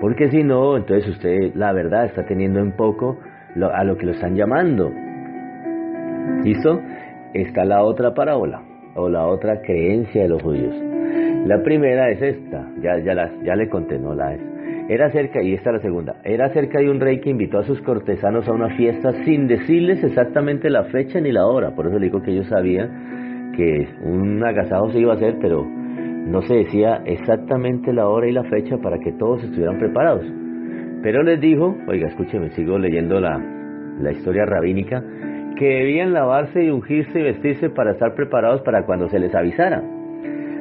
Porque si no, entonces usted, la verdad, está teniendo en poco a lo que lo están llamando. ¿Listo? Está la otra parábola, o la otra creencia de los judíos. La primera es esta, ya le conté, no la es. Era acerca, y esta es la segunda, era acerca de un rey que invitó a sus cortesanos a una fiesta sin decirles exactamente la fecha ni la hora. Por eso le digo que ellos sabían que un agasajo se iba a hacer, pero no se decía exactamente la hora y la fecha para que todos estuvieran preparados. Pero les dijo, oiga, escúcheme, sigo leyendo la historia rabínica, que debían lavarse y ungirse y vestirse para estar preparados para cuando se les avisara.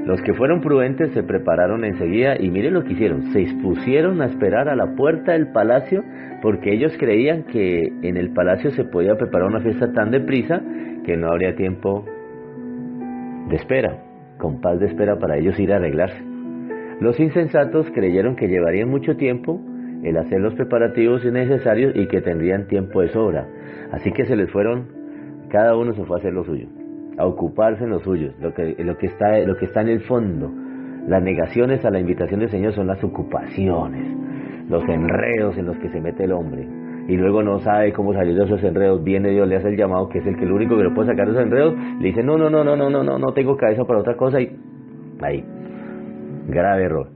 Los que fueron prudentes se prepararon enseguida y miren lo que hicieron, se dispusieron a esperar a la puerta del palacio, porque ellos creían que en el palacio se podía preparar una fiesta tan deprisa que no habría tiempo de espera, compás de espera para ellos ir a arreglarse. Los insensatos creyeron que llevarían mucho tiempo el hacer los preparativos necesarios y que tendrían tiempo de sobra, así que se les fueron, cada uno se fue a hacer lo suyo, a ocuparse en lo suyo. Lo que está en el fondo, las negaciones a la invitación del Señor son las ocupaciones, los enredos en los que se mete el hombre, y luego no sabe cómo salir de esos enredos. Viene Dios, le hace el llamado, que es el único que lo puede sacar de esos enredos, le dice no tengo cabeza para otra cosa, y ahí, grave error.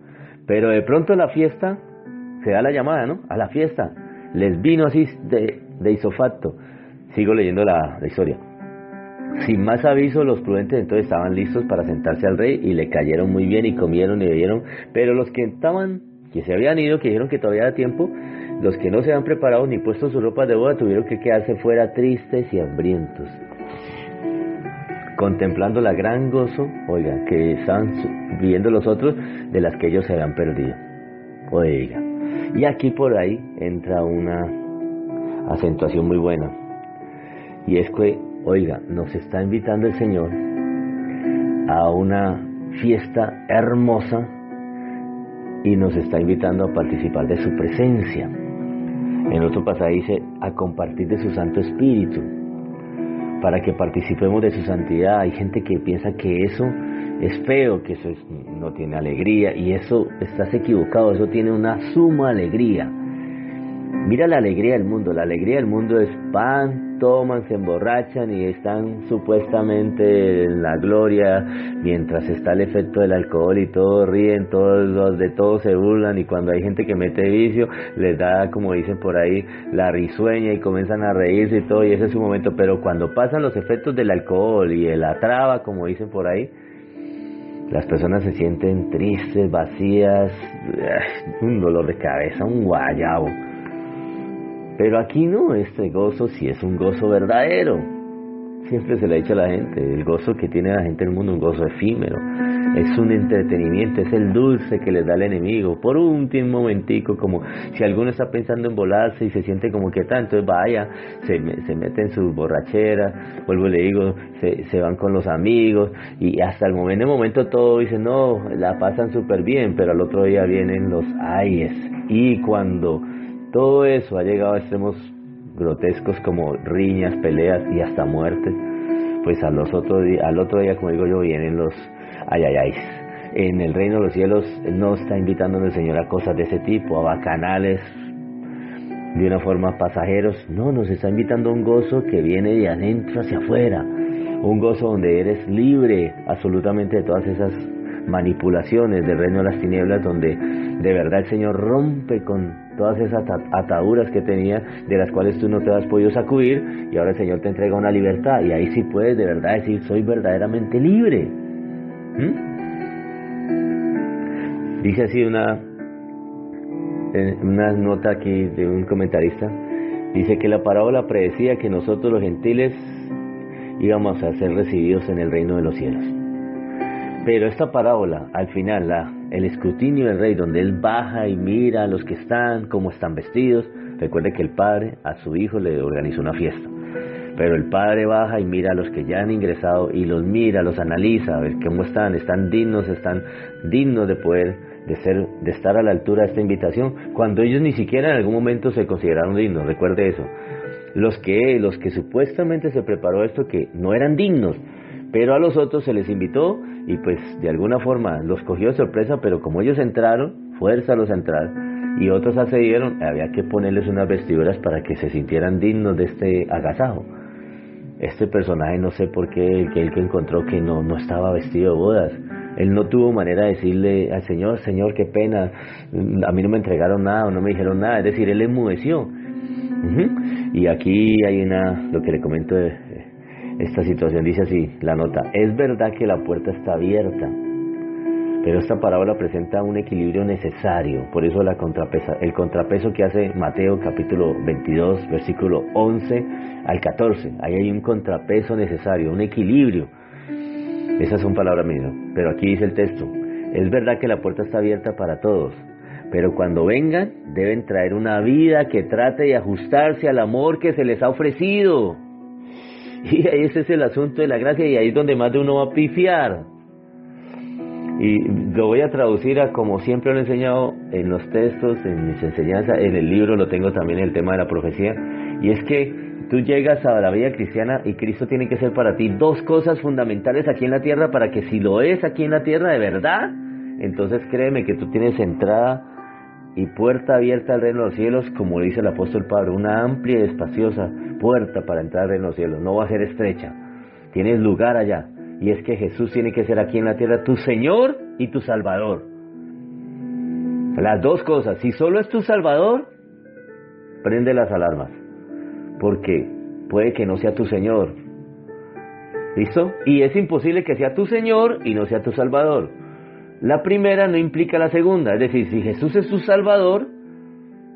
Pero de pronto la fiesta, se da la llamada, ¿no? A la fiesta, les vino así de isofacto. Sigo leyendo la historia. Sin más aviso, los prudentes entonces estaban listos para sentarse al rey y le cayeron muy bien y comieron y bebieron, pero los que se habían ido, que dijeron que todavía era tiempo, los que no se habían preparado ni puesto sus ropas de boda tuvieron que quedarse fuera tristes y hambrientos, contemplando la gran gozo, oiga, que estaban viviendo los otros de las que ellos se habían perdido. Oiga, y aquí por ahí entra una acentuación muy buena, y es que, oiga, nos está invitando el Señor a una fiesta hermosa y nos está invitando a participar de su presencia. En otro pasaje dice, a compartir de su Santo Espíritu, para que participemos de su santidad. Hay gente que piensa que eso es feo, que eso no tiene alegría, y eso estás equivocado, eso tiene una suma alegría. Mira la alegría del mundo. La alegría del mundo es pan, toman, se emborrachan y están supuestamente en la gloria, mientras está el efecto del alcohol y todos ríen, todos de todo se burlan, y cuando hay gente que mete vicio, les da, como dicen por ahí, la risueña y comienzan a reírse y todo, y ese es su momento. Pero cuando pasan los efectos del alcohol y de la traba, como dicen por ahí, las personas se sienten tristes, vacías, un dolor de cabeza, un guayabo. Pero aquí no, este gozo sí es un gozo verdadero. Siempre se le ha dicho a la gente, el gozo que tiene la gente en el mundo es un gozo efímero. Es un entretenimiento, es el dulce que les da el enemigo. Por un último momentico, como si alguno está pensando en volarse y se siente como que tanto, vaya, se mete en su borrachera, vuelvo y le digo, se van con los amigos, y hasta el momento todo dicen, no, la pasan súper bien, pero al otro día vienen los ayes. Y cuando todo eso ha llegado a extremos grotescos como riñas, peleas y hasta muertes, pues al otro día, como digo yo, vienen los ayayáis. En el reino de los cielos no está invitándonos el Señor a cosas de ese tipo, a bacanales de una forma pasajeros. No, nos está invitando a un gozo que viene de adentro hacia afuera, un gozo donde eres libre absolutamente de todas esas manipulaciones del reino de las tinieblas, donde de verdad el Señor rompe con todas esas ataduras que tenía, de las cuales tú no te has podido sacudir, y ahora el Señor te entrega una libertad, y ahí sí puedes de verdad decir, soy verdaderamente libre. Dice así una nota aquí de un comentarista, dice que la parábola predecía que nosotros los gentiles íbamos a ser recibidos en el reino de los cielos. Pero esta parábola, al final, el escrutinio del rey, donde él baja y mira a los que están, cómo están vestidos. Recuerde que el padre a su hijo le organizó una fiesta, pero el padre baja y mira a los que ya han ingresado y los mira, los analiza, a ver cómo están dignos de poder, de estar a la altura de esta invitación, cuando ellos ni siquiera en algún momento se consideraron dignos. Recuerde eso. Los que supuestamente se preparó esto, que no eran dignos, pero a los otros se les invitó y pues de alguna forma los cogió de sorpresa, pero como ellos entraron, fuérzalos a entrar, y otros accedieron, había que ponerles unas vestiduras para que se sintieran dignos de este agasajo. Este personaje, no sé por qué, el que encontró que no estaba vestido de bodas, él no tuvo manera de decirle al Señor, Señor, qué pena, a mí no me entregaron nada o no me dijeron nada, es decir, él enmudeció. Y aquí hay lo que le comento de esta situación, dice así la nota: es verdad que la puerta está abierta, pero esta parábola presenta un equilibrio necesario. Por eso el contrapeso que hace Mateo capítulo 22 versículo 11 al 14, ahí hay un contrapeso necesario, un equilibrio. Esas son palabras mías, pero aquí dice el texto: es verdad que la puerta está abierta para todos, pero cuando vengan deben traer una vida que trate de ajustarse al amor que se les ha ofrecido. Y ahí ese es el asunto de la gracia, y ahí es donde más de uno va a pifiar. Y lo voy a traducir a como siempre lo he enseñado en los textos, en mis enseñanzas, en el libro lo tengo también, el tema de la profecía. Y es que tú llegas a la vida cristiana y Cristo tiene que ser para ti dos cosas fundamentales aquí en la tierra, para que si lo es aquí en la tierra de verdad, entonces créeme que tú tienes entrada y puerta abierta al reino de los cielos, como dice el apóstol Pablo, una amplia y espaciosa puerta para entrar al reino de los cielos. No va a ser estrecha, tienes lugar allá. Y es que Jesús tiene que ser aquí en la tierra tu Señor y tu Salvador. Las dos cosas. Si solo es tu Salvador, prende las alarmas, porque puede que no sea tu Señor. ¿Listo? Y es imposible que sea tu Señor y no sea tu Salvador. La primera no implica la segunda. Es decir, si Jesús es tu Salvador,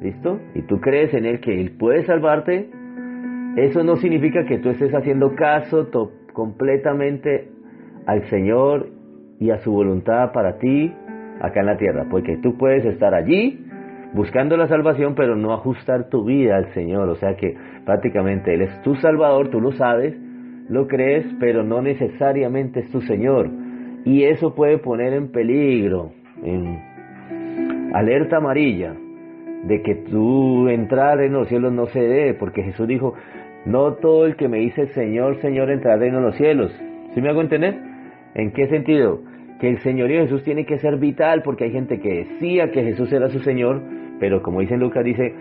¿listo? Y tú crees en Él que Él puede salvarte, eso no significa que tú estés haciendo caso completamente al Señor y a su voluntad para ti acá en la tierra. Porque tú puedes estar allí buscando la salvación, pero no ajustar tu vida al Señor. O sea que prácticamente Él es tu Salvador, tú lo sabes, lo crees, pero no necesariamente es tu Señor. Y eso puede poner en peligro, en alerta amarilla, de que tú entrar en los cielos no se dé, porque Jesús dijo, no todo el que me dice Señor, Señor entrará en los cielos. ¿Sí me hago entender? ¿En qué sentido? Que el señorío de Jesús tiene que ser vital, porque hay gente que decía que Jesús era su Señor, pero como dice Lucas, dice,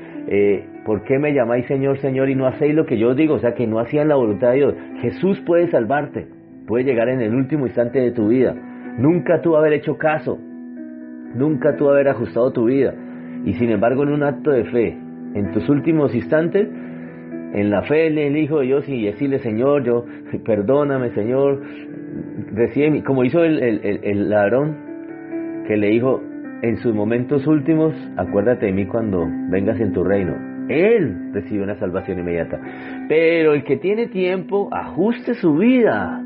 ¿por qué me llamáis Señor, Señor y no hacéis lo que yo os digo? O sea, que no hacían la voluntad de Dios. Jesús puede salvarte, puede llegar en el último instante de tu vida. Nunca tú haber hecho caso, nunca tú haber ajustado tu vida. Y sin embargo, en un acto de fe, en tus últimos instantes, en la fe del Hijo de Dios y decirle, Señor, yo, perdóname, Señor, recibe, como hizo el ladrón, que le dijo, en sus momentos últimos, acuérdate de mí cuando vengas en tu reino. Él recibe una salvación inmediata. Pero el que tiene tiempo, ajuste su vida,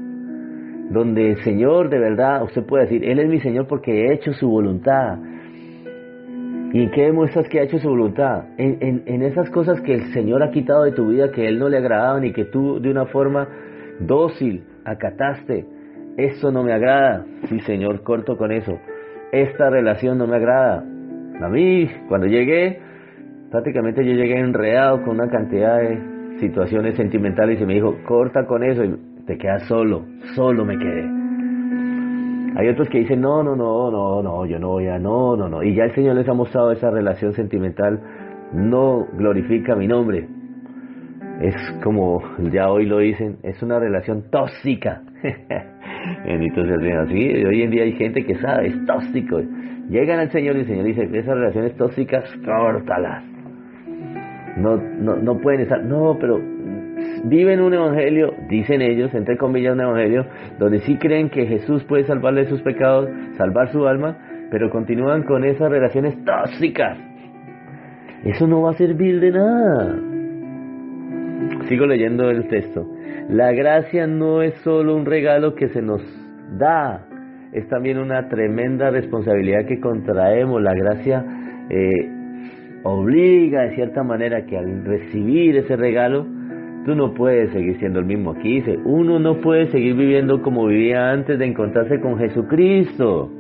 donde el Señor, de verdad, usted puede decir, Él es mi Señor porque he hecho su voluntad. ¿Y en qué demuestras que ha hecho su voluntad? En esas cosas que el Señor ha quitado de tu vida, que a Él no le agradaban y que tú de una forma dócil acataste. Esto no me agrada. Sí, Señor, corto con eso. Esta relación no me agrada. A mí, cuando llegué, prácticamente yo llegué enredado con una cantidad de situaciones sentimentales y me dijo, corta con eso y te quedas solo me quedé. Hay otros que dicen, no, yo no voy a, no. Y ya el Señor les ha mostrado esa relación sentimental, no glorifica mi nombre. Es como, ya hoy lo dicen, es una relación tóxica. Bendito sea el Señor. Sí, hoy en día hay gente que sabe, es tóxico. Llegan al Señor y el Señor dice, esas relaciones tóxicas, córtalas. No pueden estar, no, pero viven un evangelio, dicen ellos, entre comillas un evangelio, donde sí creen que Jesús puede salvarle sus pecados, salvar su alma, pero continúan con esas relaciones tóxicas. Eso no va a servir de nada. Sigo leyendo el texto. La gracia no es solo un regalo que se nos da, es también una tremenda responsabilidad que contraemos. La gracia obliga de cierta manera que al recibir ese regalo, tú no puedes seguir siendo el mismo. Aquí dice, uno no puede seguir viviendo como vivía antes de encontrarse con Jesucristo.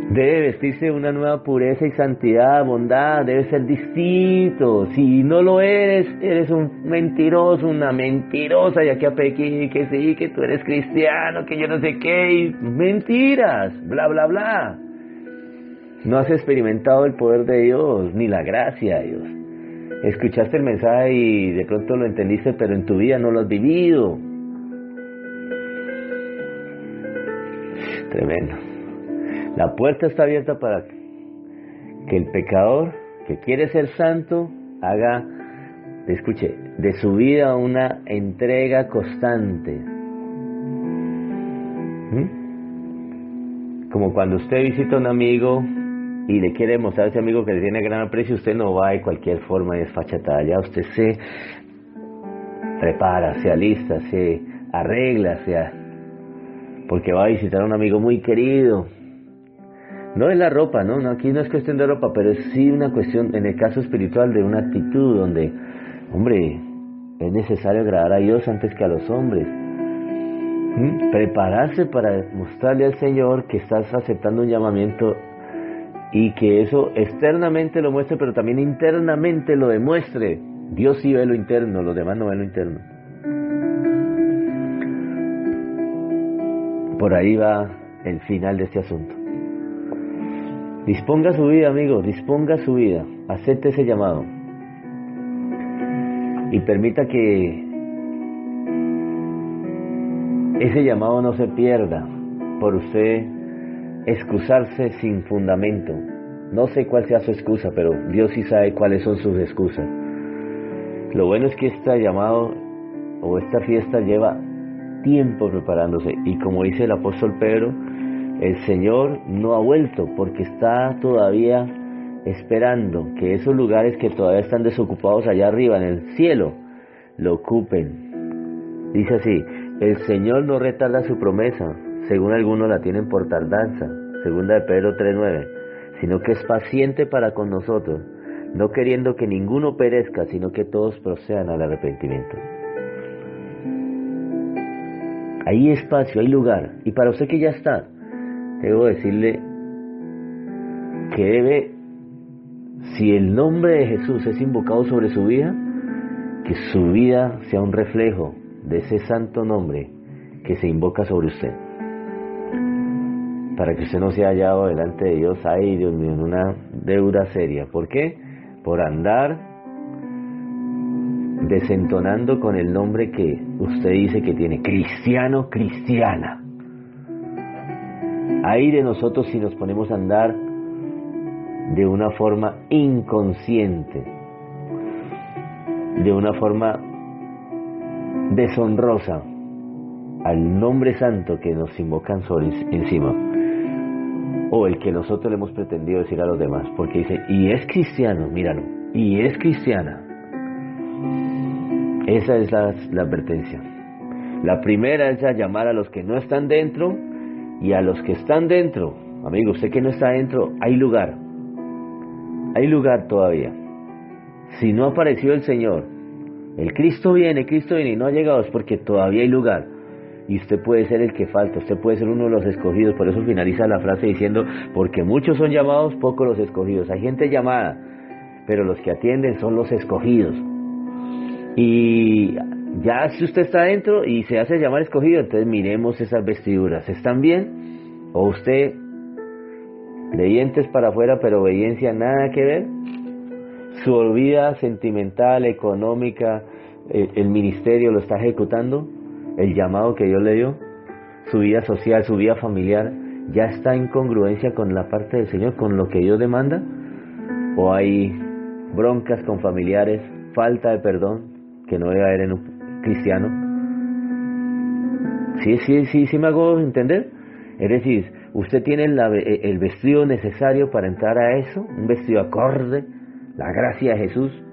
Debe vestirse de una nueva pureza y santidad, bondad, debe ser distinto. Si no lo eres un mentiroso, una mentirosa, ya que apequí, que sí, que tú eres cristiano, que yo no sé qué, y mentiras, bla, bla, bla. No has experimentado el poder de Dios, ni la gracia de Dios. Escuchaste el mensaje y de pronto lo entendiste, pero en tu vida no lo has vivido. Tremendo. La puerta está abierta para que el pecador que quiere ser santo haga, escuche, de su vida una entrega constante. Como cuando usted visita a un amigo y le quiere mostrar a ese amigo que le tiene gran aprecio, usted no va de cualquier forma desfachatada. Ya usted se prepara, se alista, se arregla, porque va a visitar a un amigo muy querido. No es la ropa, ¿no? Aquí no es cuestión de ropa, pero es sí una cuestión, en el caso espiritual, de una actitud donde, hombre, es necesario agradar a Dios antes que a los hombres. Prepararse para mostrarle al Señor que estás aceptando un llamamiento y que eso externamente lo muestre, pero también internamente lo demuestre. Dios sí ve lo interno, los demás no ven lo interno. Por ahí va el final de este asunto. Disponga su vida, amigo, disponga su vida, acepte ese llamado y permita que ese llamado no se pierda por usted excusarse sin fundamento. No sé cuál sea su excusa, pero Dios sí sabe cuáles son sus excusas. Lo bueno es que este llamado o esta fiesta lleva tiempo preparándose. Y como dice el apóstol Pedro, el Señor no ha vuelto porque está todavía esperando que esos lugares que todavía están desocupados allá arriba en el cielo lo ocupen. Dice así: el Señor no retarda su promesa, según algunos la tienen por tardanza, segunda de Pedro 3:9, sino que es paciente para con nosotros, no queriendo que ninguno perezca, sino que todos procedan al arrepentimiento. Hay espacio, hay lugar. Y para usted que ya está, debo decirle que debe, si el nombre de Jesús es invocado sobre su vida, que su vida sea un reflejo de ese santo nombre que se invoca sobre usted, para que usted no sea hallado delante de Dios, ay Dios mío, en una deuda seria. ¿Por qué? Por andar desentonando con el nombre que usted dice que tiene, cristiano, cristiana. Ay de nosotros si nos ponemos a andar de una forma inconsciente, de una forma deshonrosa al nombre santo que nos invocan sobre encima, o el que nosotros le hemos pretendido decir a los demás, porque dice, y es cristiano, míralo, y es cristiana. Esa es la advertencia. La primera es a llamar a los que no están dentro, y a los que están dentro. Amigo, usted que no está dentro, hay lugar todavía. Si no apareció el Señor, el Cristo viene y no ha llegado, es porque todavía hay lugar. Y usted puede ser el que falta, usted puede ser uno de los escogidos. Por eso finaliza la frase diciendo, porque muchos son llamados, pocos los escogidos. Hay gente llamada, pero los que atienden son los escogidos. Y ya si usted está dentro y se hace llamar escogido, entonces miremos esas vestiduras, ¿están bien? ¿O usted de dientes para afuera, pero obediencia nada que ver? ¿Su vida sentimental, económica, el ministerio lo está ejecutando? ¿El llamado que Dios le dio? ¿Su vida social, su vida familiar ya está en congruencia con la parte del Señor, con lo que Dios demanda? ¿O hay broncas con familiares, falta de perdón que no debe haber en un cristiano? Sí me hago entender. Es decir, usted tiene el vestido necesario para entrar a eso, un vestido acorde, la gracia de Jesús,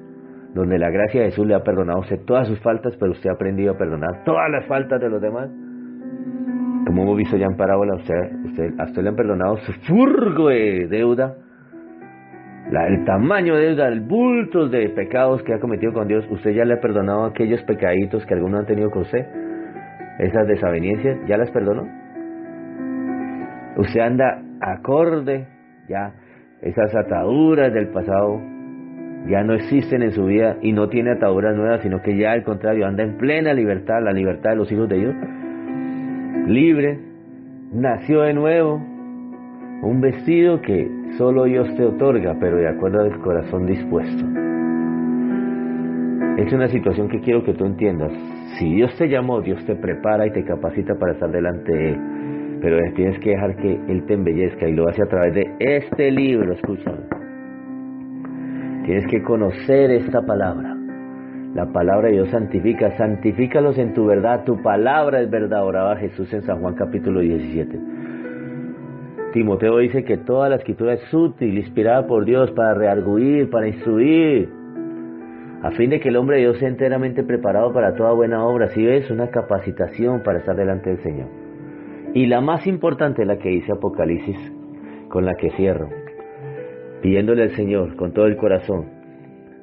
donde la gracia de Jesús le ha perdonado a usted todas sus faltas, pero usted ha aprendido a perdonar todas las faltas de los demás. Como hemos visto ya en parábola, a usted le han perdonado su furgo de deuda, el tamaño de deuda, el bulto de pecados que ha cometido con Dios. Usted ya le ha perdonado aquellos pecaditos que algunos han tenido con usted, esas desavenencias, ¿ya las perdonó? Usted anda acorde, ya esas ataduras del pasado ya no existen en su vida y no tiene ataduras nuevas, sino que ya al contrario anda en plena libertad, la libertad de los hijos de Dios, libre, nació de nuevo, un vestido que solo Dios te otorga, pero de acuerdo al corazón dispuesto. Es una situación que quiero que tú entiendas. Si Dios te llamó, Dios te prepara y te capacita para estar delante de Él, pero tienes que dejar que Él te embellezca, y lo hace a través de este libro. Escúchame, tienes que conocer esta palabra. La palabra de Dios santifica, santifícalos en tu verdad, tu palabra es verdad, oraba Jesús en San Juan capítulo 17. Timoteo dice que toda la escritura es útil, inspirada por Dios para redarguir, para instruir, a fin de que el hombre de Dios sea enteramente preparado para toda buena obra. Si ves, una capacitación para estar delante del Señor. Y la más importante es la que dice Apocalipsis, con la que cierro, pidiéndole al Señor con todo el corazón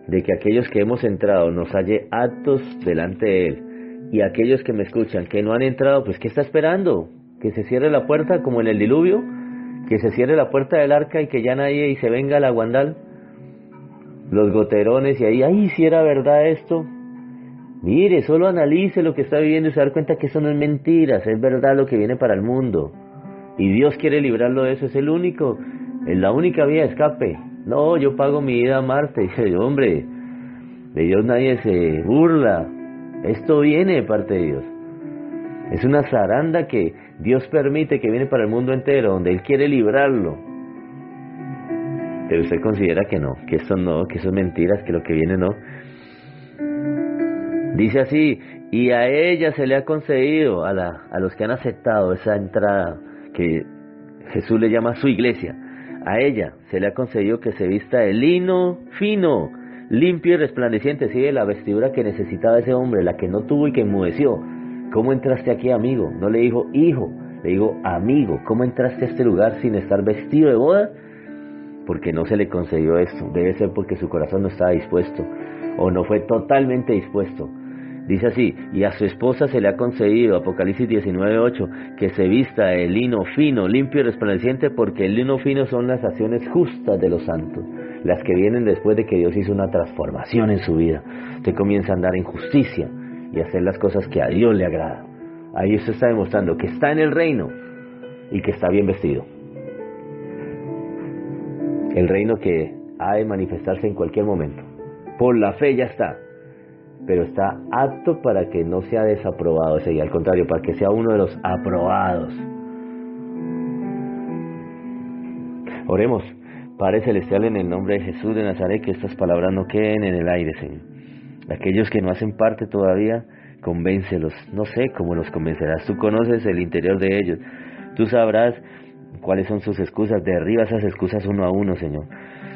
de que aquellos que hemos entrado nos halle aptos delante de Él, y aquellos que me escuchan que no han entrado, pues ¿qué está esperando? Que se cierre la puerta como en el diluvio, que se cierre la puerta del arca y que ya nadie, y se venga la guandal, los goterones, y ahí, ay, si era verdad esto. Mire, solo analice lo que está viviendo y se da cuenta que eso no es mentiras, es verdad lo que viene para el mundo, y Dios quiere librarlo de eso. Es la única vía de escape. No, yo pago mi ida a Marte. Dice, hombre, de Dios nadie se burla, esto viene de parte de Dios. Es una zaranda que Dios permite, que viene para el mundo entero, donde Él quiere librarlo. Pero usted considera que no, que eso es mentiras, que lo que viene no. Dice así, y a ella se le ha concedido, a los que han aceptado esa entrada que Jesús le llama su iglesia, a ella se le ha concedido que se vista de lino fino, limpio y resplandeciente, sí, de la vestidura que necesitaba ese hombre, la que no tuvo y que enmudeció. ¿Cómo entraste aquí, amigo? No le dijo hijo, le dijo amigo. ¿Cómo entraste a este lugar sin estar vestido de boda? Porque no se le concedió esto. Debe ser porque su corazón no estaba dispuesto, o no fue totalmente dispuesto. Dice así, y a su esposa se le ha concedido, Apocalipsis 19:8, que se vista de lino fino, limpio y resplandeciente, porque el lino fino son las acciones justas de los santos, las que vienen después de que Dios hizo una transformación en su vida. Usted comienza a andar en justicia y a hacer las cosas que a Dios le agrada. Ahí usted está demostrando que está en el reino y que está bien vestido. El reino que ha de manifestarse en cualquier momento. Por la fe ya está, pero está apto para que no sea desaprobado ese día, al contrario, para que sea uno de los aprobados. Oremos. Padre Celestial, en el nombre de Jesús de Nazaret, que estas palabras no queden en el aire, Señor. Aquellos que no hacen parte todavía, convéncelos. No sé cómo los convencerás. Tú conoces el interior de ellos. Tú sabrás cuáles son sus excusas. Derriba esas excusas uno a uno, Señor.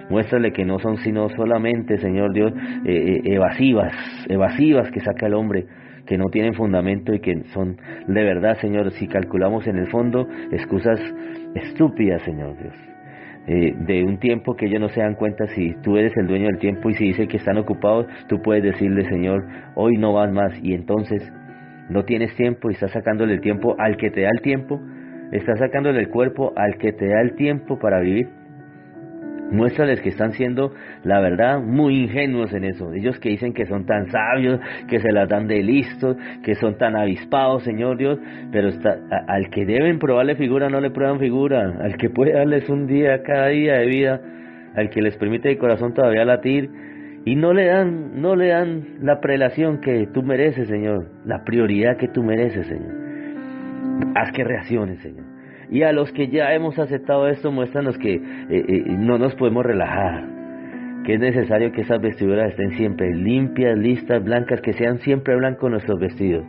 Muéstrale que no son sino solamente, Señor Dios, evasivas que saca el hombre, que no tienen fundamento y que son de verdad, Señor, si calculamos en el fondo, excusas estúpidas, Señor Dios. De un tiempo que ellos no se dan cuenta. Si tú eres el dueño del tiempo y si dice que están ocupados, tú puedes decirle, Señor, hoy no vas más, y entonces no tienes tiempo y estás sacándole el tiempo al que te da el tiempo, estás sacándole el cuerpo al que te da el tiempo para vivir. Muéstrales que están siendo, la verdad, muy ingenuos en eso. Ellos que dicen que son tan sabios, que se las dan de listos, que son tan avispados, Señor Dios, pero al que deben probarle figura no le prueban figura, al que puede darles un día, cada día de vida, al que les permite el corazón todavía latir, y no le dan la prelación que tú mereces, Señor, la prioridad que tú mereces, Señor. Haz que reacciones, Señor. Y a los que ya hemos aceptado esto, muéstranos que no nos podemos relajar, que es necesario que esas vestiduras estén siempre limpias, listas, blancas, que sean siempre blancos nuestros vestidos,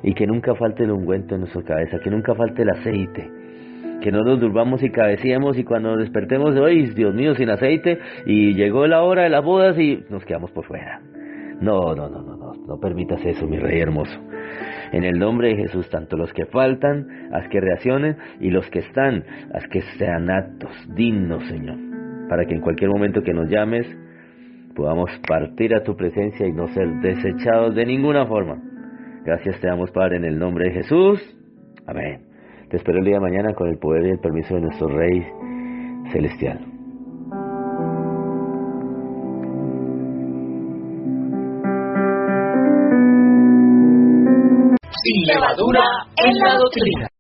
y que nunca falte el ungüento en nuestra cabeza, que nunca falte el aceite, que no nos durmamos y cabeceemos y cuando nos despertemos, ¡ay, Dios mío, sin aceite! Y llegó la hora de las bodas y nos quedamos por fuera. No permitas eso, mi Rey hermoso. En el nombre de Jesús, tanto los que faltan, haz que reaccionen, y los que están, haz que sean aptos, dignos, Señor, para que en cualquier momento que nos llames, podamos partir a tu presencia y no ser desechados de ninguna forma. Gracias te damos, Padre, en el nombre de Jesús. Amén. Te espero el día de mañana con el poder y el permiso de nuestro Rey Celestial. Sin levadura en la doctrina.